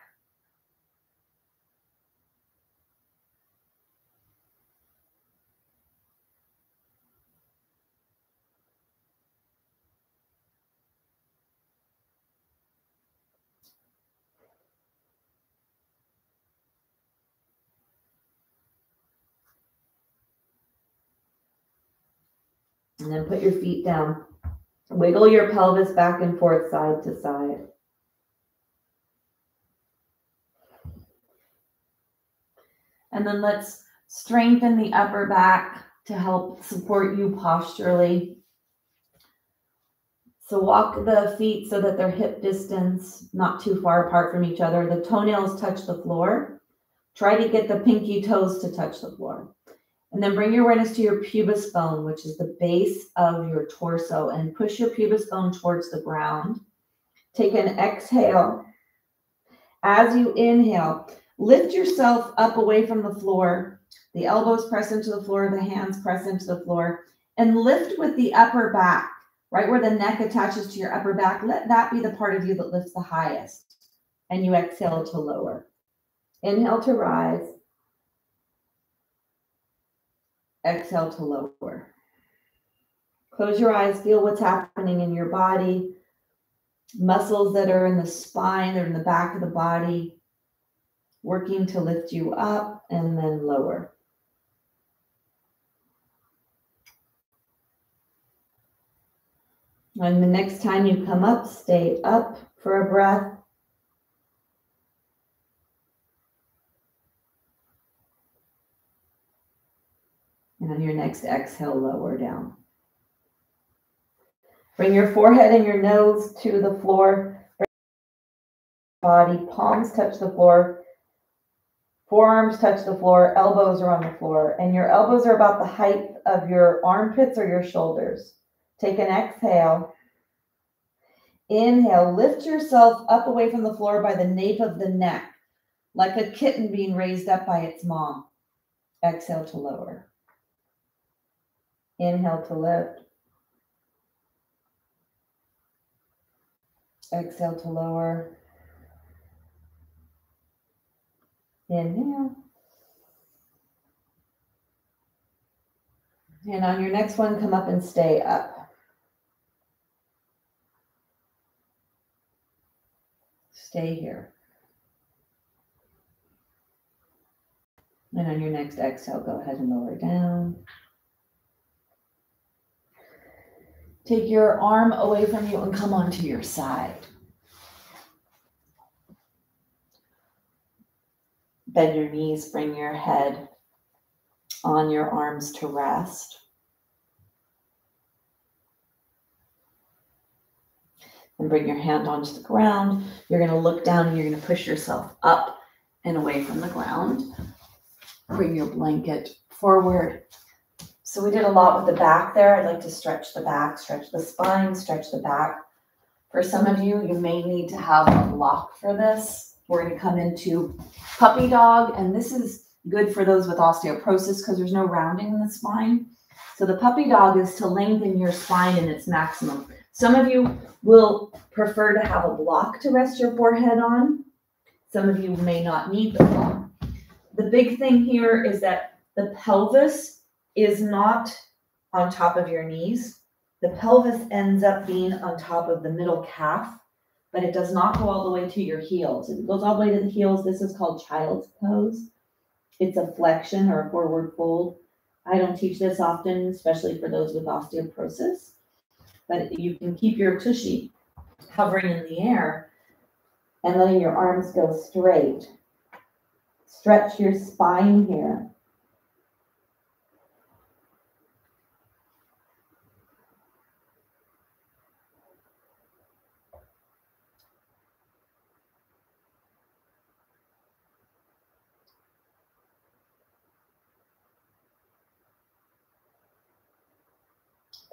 And then put your feet down. Wiggle your pelvis back and forth, side to side. And then let's strengthen the upper back to help support you posturally. So walk the feet so that they're hip distance, not too far apart from each other. The toenails touch the floor. Try to get the pinky toes to touch the floor. And then bring your awareness to your pubis bone, which is the base of your torso, and push your pubis bone towards the ground. Take an exhale. As you inhale, lift yourself up away from the floor. The elbows press into the floor, the hands press into the floor, and lift with the upper back, right where the neck attaches to your upper back. Let that be the part of you that lifts the highest. And you exhale to lower. Inhale to rise. Exhale to lower. Close your eyes, feel what's happening in your body. Muscles that are in the spine, they're in the back of the body, working to lift you up and then lower. And the next time you come up, stay up for a breath. And on your next exhale, lower down. Bring your forehead and your nose to the floor. Bring your body, palms touch the floor. Forearms touch the floor, elbows are on the floor. And your elbows are about the height of your armpits or your shoulders. Take an exhale. Inhale, lift yourself up away from the floor by the nape of the neck, like a kitten being raised up by its mom. Exhale to lower. Inhale to lift. Exhale to lower. Inhale. And on your next one, come up and stay up. Stay here. And on your next exhale, go ahead and lower down. Take your arm away from you and come onto your side. Bend your knees, bring your head on your arms to rest. And bring your hand onto the ground. You're going to look down and you're going to push yourself up and away from the ground. Bring your blanket forward. So we did a lot with the back there. I'd like to stretch the back, stretch the spine, stretch the back. For some of you, you may need to have a block for this. We're going to come into puppy dog, and this is good for those with osteoporosis because there's no rounding in the spine. So the puppy dog is to lengthen your spine in its maximum. Some of you will prefer to have a block to rest your forehead on. Some of you may not need the block. The big thing here is that the pelvis is not on top of your knees. The pelvis ends up being on top of the middle calf, but it does not go all the way to your heels. If it goes all the way to the heels, this is called child's pose. It's a flexion or a forward fold. I don't teach this often, especially for those with osteoporosis, but you can keep your tushy hovering in the air and letting your arms go straight. Stretch your spine here.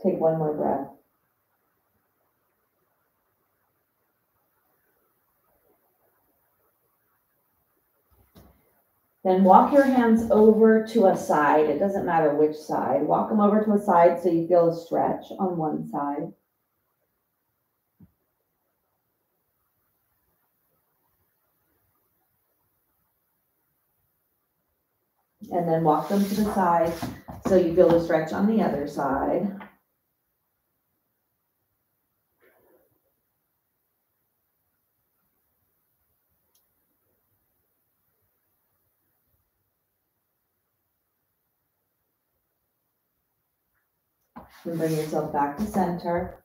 Take one more breath. Then walk your hands over to a side. It doesn't matter which side. Walk them over to a side so you feel a stretch on one side. And then walk them to the side so you feel the stretch on the other side. And bring yourself back to center.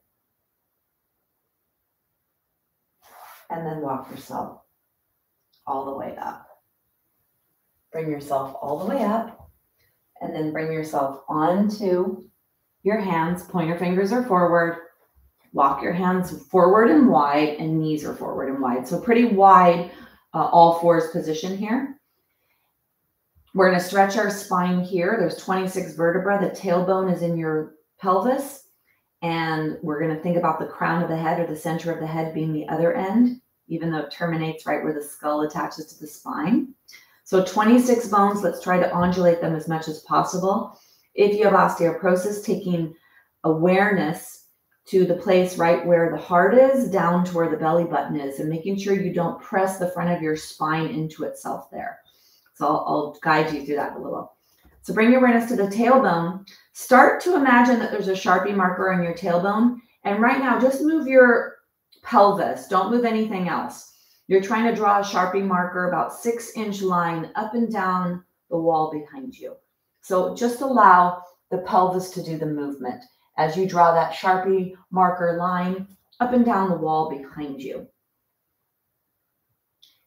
And then walk yourself all the way up. Bring yourself all the way up. And then bring yourself onto your hands. Pointer fingers are forward. Walk your hands forward and wide, and knees are forward and wide. So pretty wide all fours position here. We're going to stretch our spine here. There's 26 vertebrae. The tailbone is in your pelvis. And we're going to think about the crown of the head or the center of the head being the other end, even though it terminates right where the skull attaches to the spine. So 26 bones, let's try to undulate them as much as possible. If you have osteoporosis, taking awareness to the place right where the heart is, down to where the belly button is, and making sure you don't press the front of your spine into itself there. So I'll guide you through that a little. So bring your awareness to the tailbone. Start to imagine that there's a Sharpie marker on your tailbone. And right now, just move your pelvis. Don't move anything else. You're trying to draw a Sharpie marker, about 6-inch line up and down the wall behind you. So just allow the pelvis to do the movement as you draw that Sharpie marker line up and down the wall behind you.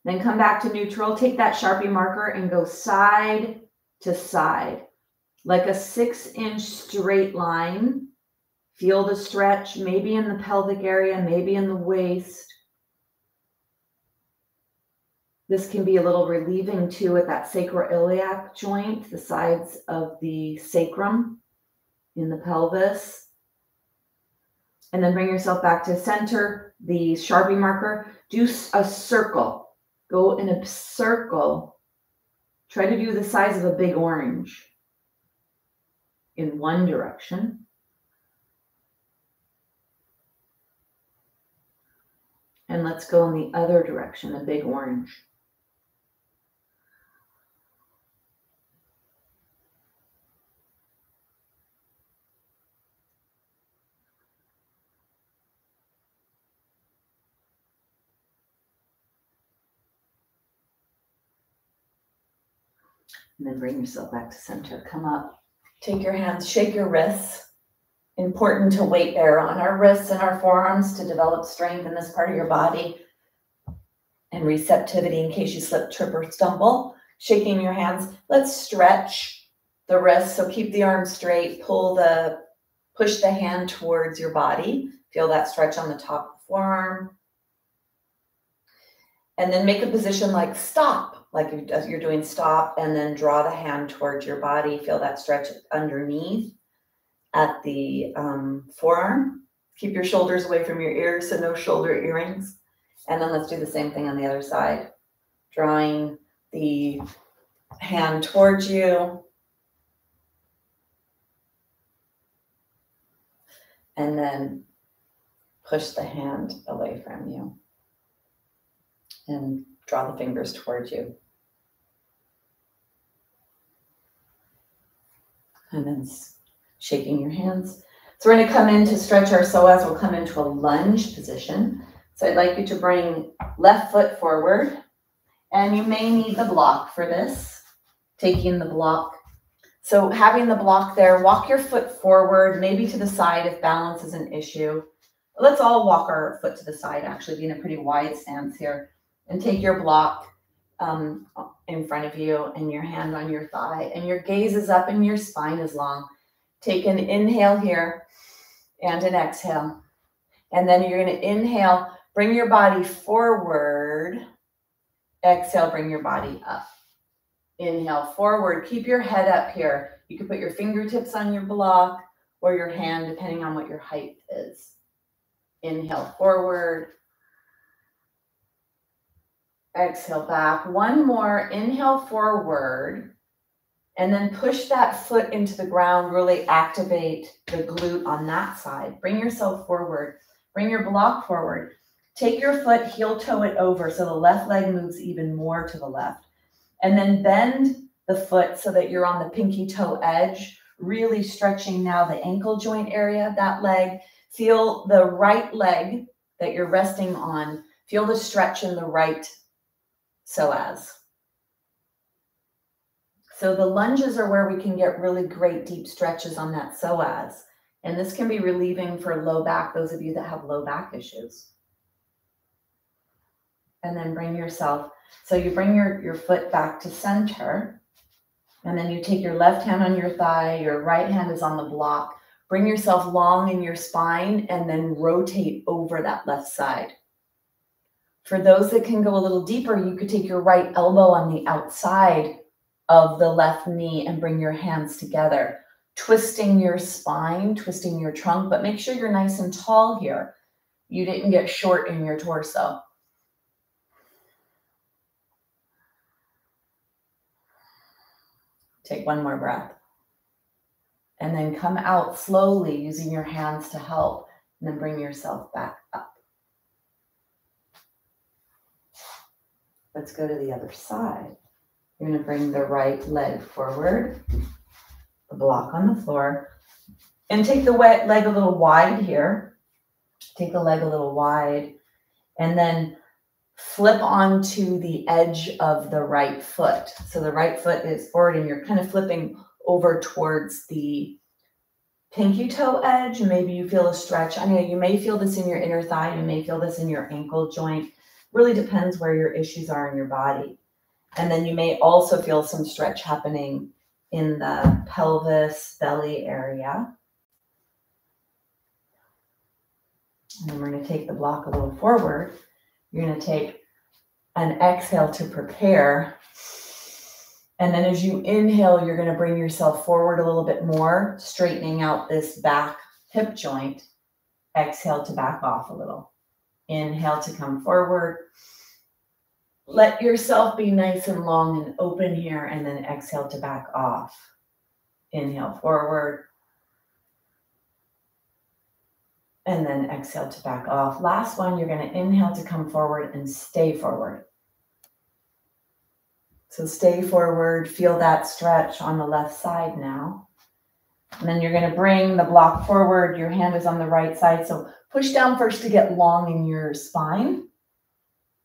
Then come back to neutral. Take that Sharpie marker and go side to side, like a 6-inch straight line. Feel the stretch, maybe in the pelvic area, maybe in the waist. This can be a little relieving too at that sacroiliac joint, the sides of the sacrum in the pelvis. And then bring yourself back to center, the Sharpie marker. Do a circle. Go in a circle. Try to do the size of a big orange in one direction. And let's go in the other direction, a big orange. And then bring yourself back to center. Come up. Take your hands, shake your wrists. Important to weight bear on our wrists and our forearms to develop strength in this part of your body and receptivity in case you slip, trip, or stumble. Shaking your hands. Let's stretch the wrists. So keep the arms straight. Push the hand towards your body. Feel that stretch on the top of the forearm. And then make a position like stop, like you're doing stop, and then draw the hand towards your body. Feel that stretch underneath at the forearm. Keep your shoulders away from your ears, so no shoulder earrings. And then let's do the same thing on the other side. Drawing the hand towards you. And then push the hand away from you. And draw the fingers towards you. And then shaking your hands. So we're going to come in to stretch our psoas. We'll come into a lunge position. So I'd like you to bring left foot forward. And you may need the block for this. Taking the block So having the block there, walk your foot forward, maybe to the side if balance is an issue. Let's all walk our foot to the side, actually be in a pretty wide stance here, and take your block in front of you and your hand on your thigh, and your gaze is up and your spine is long. Take an inhale here and an exhale. And then you're going to inhale, bring your body forward. Exhale, bring your body up. Inhale forward, keep your head up here. You can put your fingertips on your block or your hand, depending on what your height is. Inhale forward. Exhale back. One more. Inhale forward. And then push that foot into the ground. Really activate the glute on that side. Bring yourself forward. Bring your block forward. Take your foot, heel toe it over so the left leg moves even more to the left. And then bend the foot so that you're on the pinky toe edge, really stretching now the ankle joint area of that leg. Feel the right leg that you're resting on. Feel the stretch in the right psoas. So the lunges are where we can get really great deep stretches on that psoas. And this can be relieving for low back, those of you that have low back issues. And then bring yourself, so you bring your foot back to center, and then you take your left hand on your thigh, your right hand is on the block. Bring yourself long in your spine and then rotate over that left side. For those that can go a little deeper, you could take your right elbow on the outside of the left knee and bring your hands together, twisting your spine, twisting your trunk, but make sure you're nice and tall here. You didn't get short in your torso. Take one more breath. And then come out slowly using your hands to help, and then bring yourself back up. Let's go to the other side. You're going to bring the right leg forward, the block on the floor, and take the leg a little wide here. Take the leg a little wide, and then flip onto the edge of the right foot. So the right foot is forward and you're kind of flipping over towards the pinky toe edge. Maybe you feel a stretch. I know you may feel this in your inner thigh. You may feel this in your ankle joint. Really depends where your issues are in your body. And then you may also feel some stretch happening in the pelvis, belly area. And then we're going to take the block a little forward. You're going to take an exhale to prepare. And then as you inhale, you're going to bring yourself forward a little bit more, straightening out this back hip joint. Exhale to back off a little. Inhale to come forward. Let yourself be nice and long and open here, and then exhale to back off. Inhale forward. And then exhale to back off. Last one, you're going to inhale to come forward and stay forward. So stay forward, feel that stretch on the left side now. And then you're going to bring the block forward. Your hand is on the right side. So push down first to get long in your spine.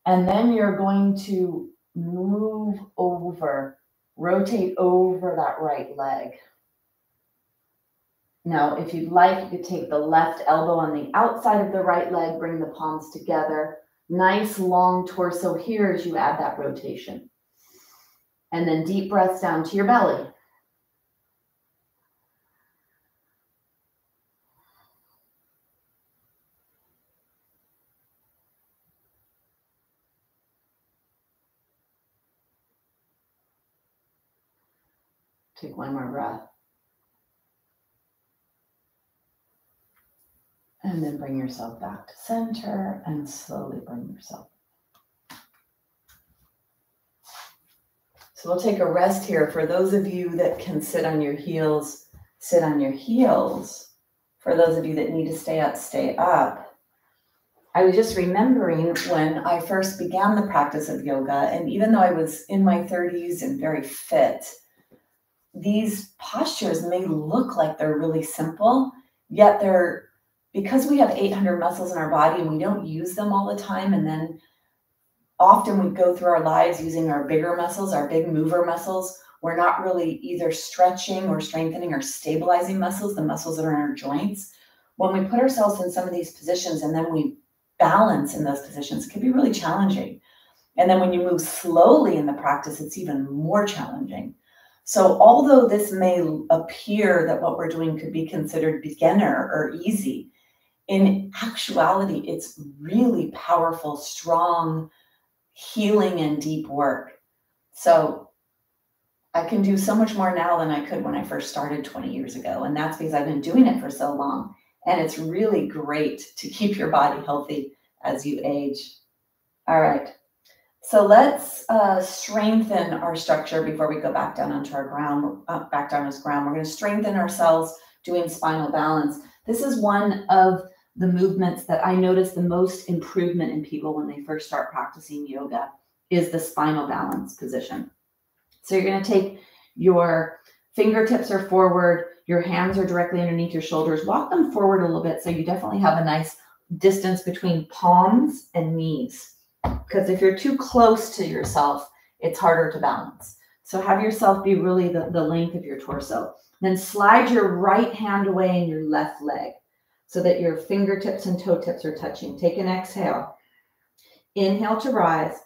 And then you're going to move over, rotate over that right leg. Now, if you'd like, you could take the left elbow on the outside of the right leg, bring the palms together. Nice long torso here as you add that rotation. And then deep breaths down to your belly. Take one more breath. And then bring yourself back to center and slowly bring yourself. So we'll take a rest here. For those of you that can sit on your heels, sit on your heels. For those of you that need to stay up, stay up. I was just remembering when I first began the practice of yoga, and even though I was in my 30s and very fit, these postures may look like they're really simple, yet they're, because we have 800 muscles in our body and we don't use them all the time, and then often we go through our lives using our bigger muscles, our big mover muscles. we're not really either stretching or strengthening or stabilizing muscles, the muscles that are in our joints. When we put ourselves in some of these positions and then we balance in those positions, it can be really challenging. And then when you move slowly in the practice, it's even more challenging. So although this may appear that what we're doing could be considered beginner or easy, in actuality, it's really powerful, strong, healing, and deep work. So I can do so much more now than I could when I first started 20 years ago. And that's because I've been doing it for so long. And it's really great to keep your body healthy as you age. All right. So let's strengthen our structure before we go back down onto our ground, back down to ground. We're going to strengthen ourselves doing spinal balance. This is one of the movements that I notice the most improvement in people when they first start practicing yoga is the spinal balance position. So you're going to take your fingertips are forward, your hands are directly underneath your shoulders. Walk them forward a little bit so you definitely have a nice distance between palms and knees. Because if you're too close to yourself, it's harder to balance. So have yourself be really the length of your torso. Then slide your right hand away in your left leg so that your fingertips and toe tips are touching. Take an exhale. Inhale to rise.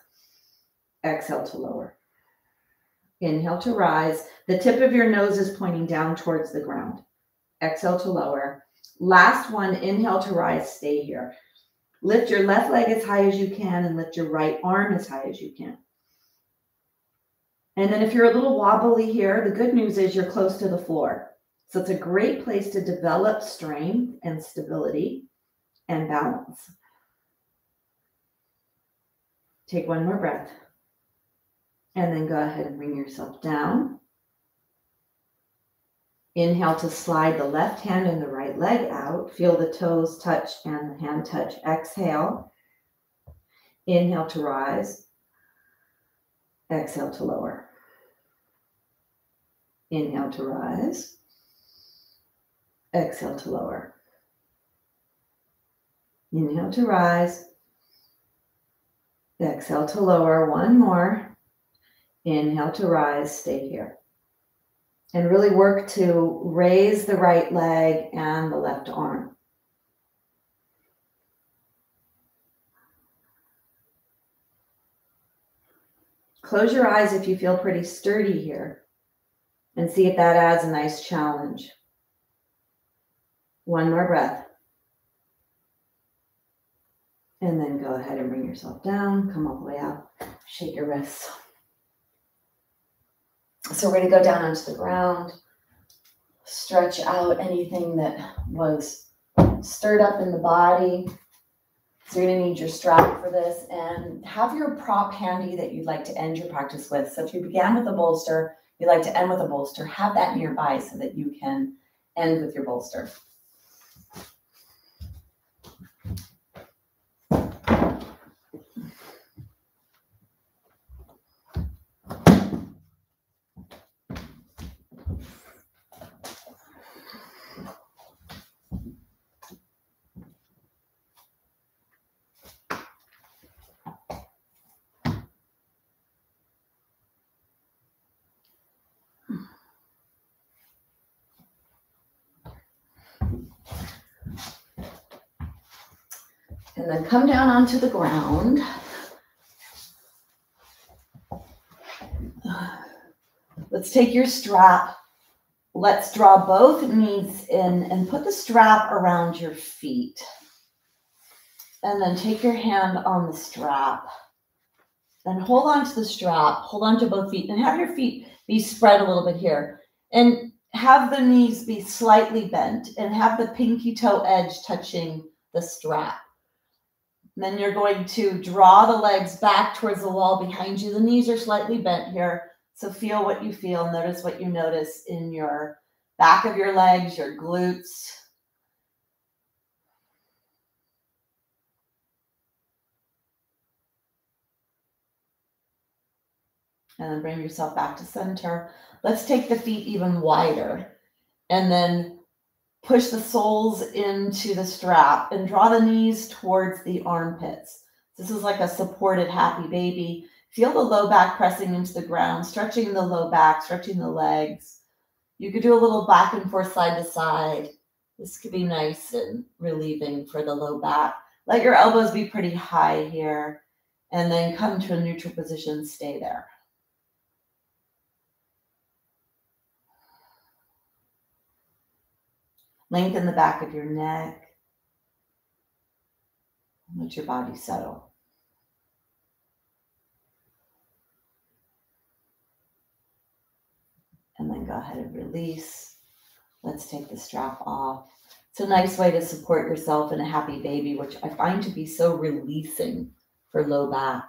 Exhale to lower. Inhale to rise. The tip of your nose is pointing down towards the ground. Exhale to lower. Last one, inhale to rise. Stay here. Lift your left leg as high as you can and lift your right arm as high as you can. And then if you're a little wobbly here, the good news is you're close to the floor. So it's a great place to develop strength and stability and balance. Take one more breath. And then go ahead and bring yourself down. Inhale to slide the left hand and the right leg out. Feel the toes touch and the hand touch. Exhale. Inhale to rise. Exhale to lower. Inhale to rise. Exhale to lower. Inhale to rise. Exhale to lower. One more. Inhale to rise. Stay here. And really work to raise the right leg and the left arm. Close your eyes if you feel pretty sturdy here and see if that adds a nice challenge. One more breath. And then go ahead and bring yourself down, come all the way out, shake your wrists. So we're going to go down onto the ground, stretch out anything that was stirred up in the body. So you're going to need your strap for this and have your prop handy that you'd like to end your practice with. So if you began with a bolster, you'd like to end with a bolster, have that nearby so that you can end with your bolster. And then come down onto the ground. Let's take your strap. Let's draw both knees in and put the strap around your feet. And then take your hand on the strap. And hold on to the strap. Hold on to both feet. And have your feet be spread a little bit here. And have the knees be slightly bent. And have the pinky toe edge touching the strap. And then you're going to draw the legs back towards the wall behind you. The knees are slightly bent here. So feel what you feel. Notice what you notice in your back of your legs, your glutes. And then bring yourself back to center. Let's take the feet even wider. And then push the soles into the strap and draw the knees towards the armpits. This is like a supported happy baby. Feel the low back pressing into the ground, stretching the low back, stretching the legs. You could do a little back and forth, side to side. This could be nice and relieving for the low back. Let your elbows be pretty high here, and then come to a neutral position, stay there. Lengthen the back of your neck. Let your body settle. And then go ahead and release. Let's take the strap off. It's a nice way to support yourself in a happy baby, which I find to be so releasing for low back.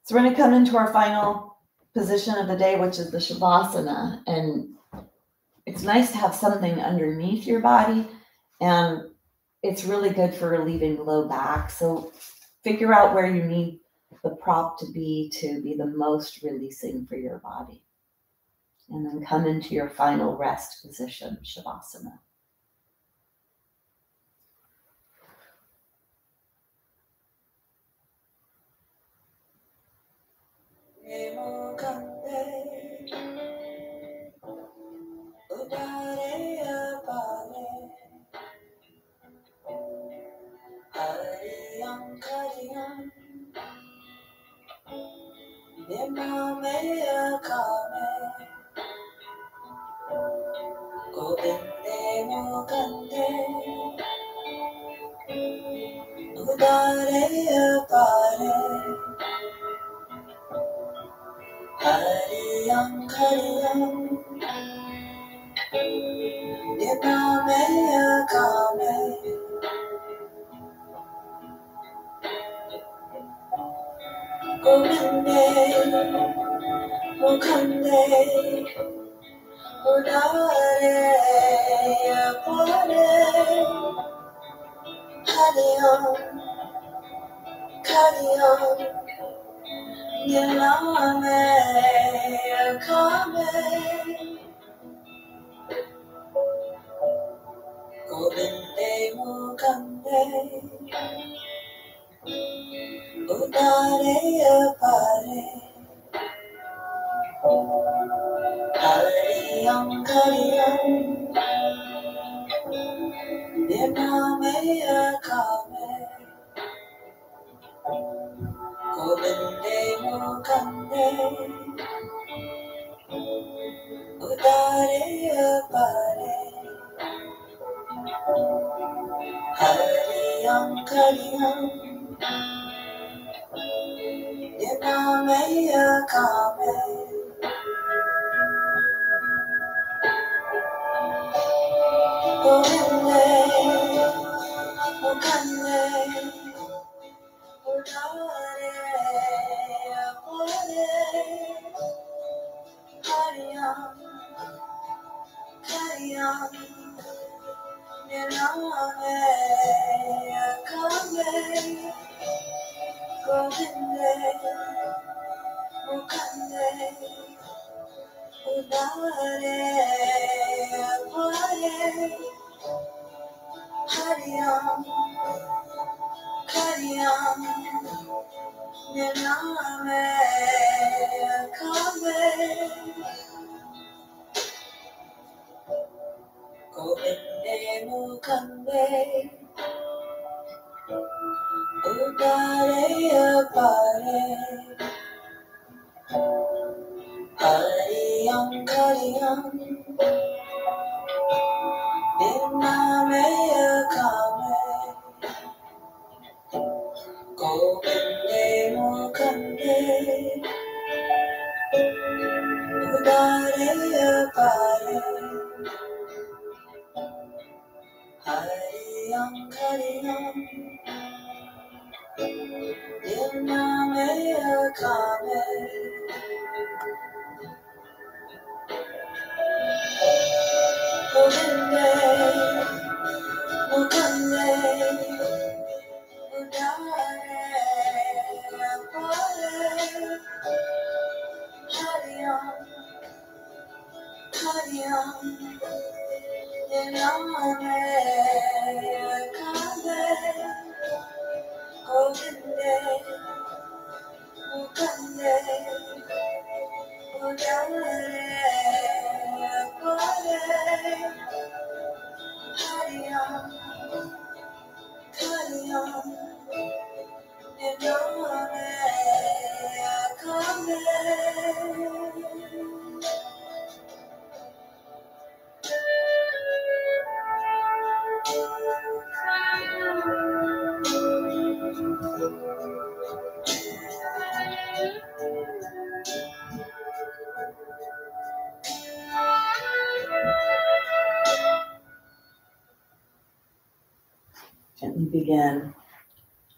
So we're going to come into our final position of the day, which is the Shavasana. And it's nice to have something underneath your body, and it's really good for relieving low back. So figure out where you need the prop to be the most releasing for your body. And then come into your final rest position, Shavasana.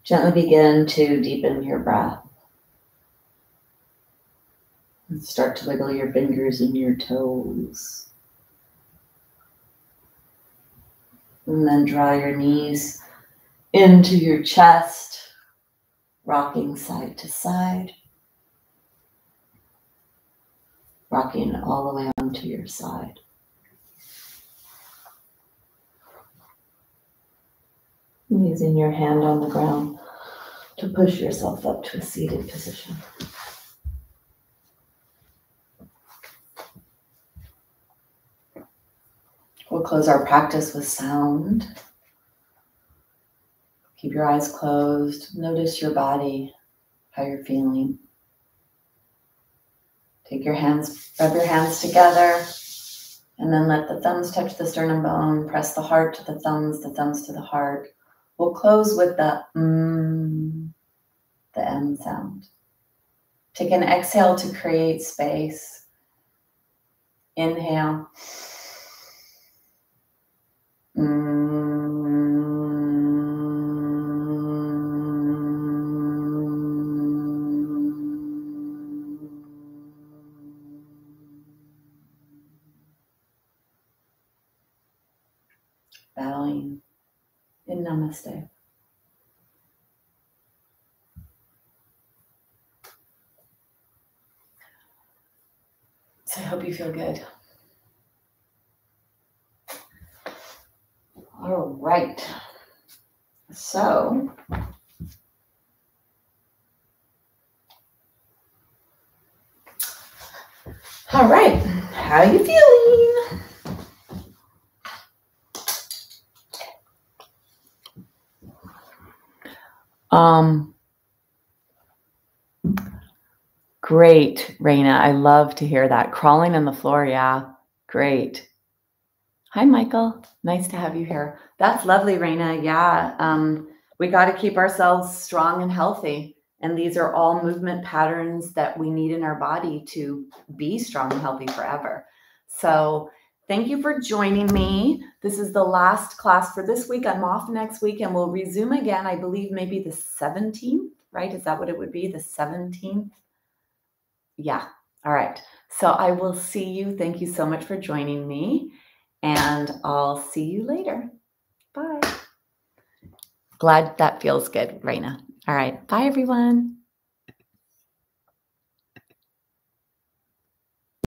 Gently begin to deepen your breath. And start to wiggle your fingers and your toes. And then draw your knees into your chest, rocking side to side, rocking all the way onto your side. Using your hand on the ground to push yourself up to a seated position. We'll close our practice with sound. Keep your eyes closed. Notice your body, how you're feeling. Take your hands, rub your hands together, and then let the thumbs touch the sternum bone. Press the heart to the thumbs to the heart. We'll close with the M sound. Take an exhale to create space. Inhale. Bowing in Namaste. So I hope you feel good. All right. So all right, how are you feeling? Great, Raina. I love to hear that. Crawling on the floor, yeah. Great. Hi, Michael. Nice to have you here. That's lovely, Raina. Yeah. We got to keep ourselves strong and healthy. And these are all movement patterns that we need in our body to be strong and healthy forever. So thank you for joining me. This is the last class for this week. I'm off next week and we'll resume again, I believe maybe the 17th, right? Is that what it would be? The 17th? Yeah. All right. So I will see you. Thank you so much for joining me. And I'll see you later. Bye. Glad that feels good, Raina. All right. Bye, everyone.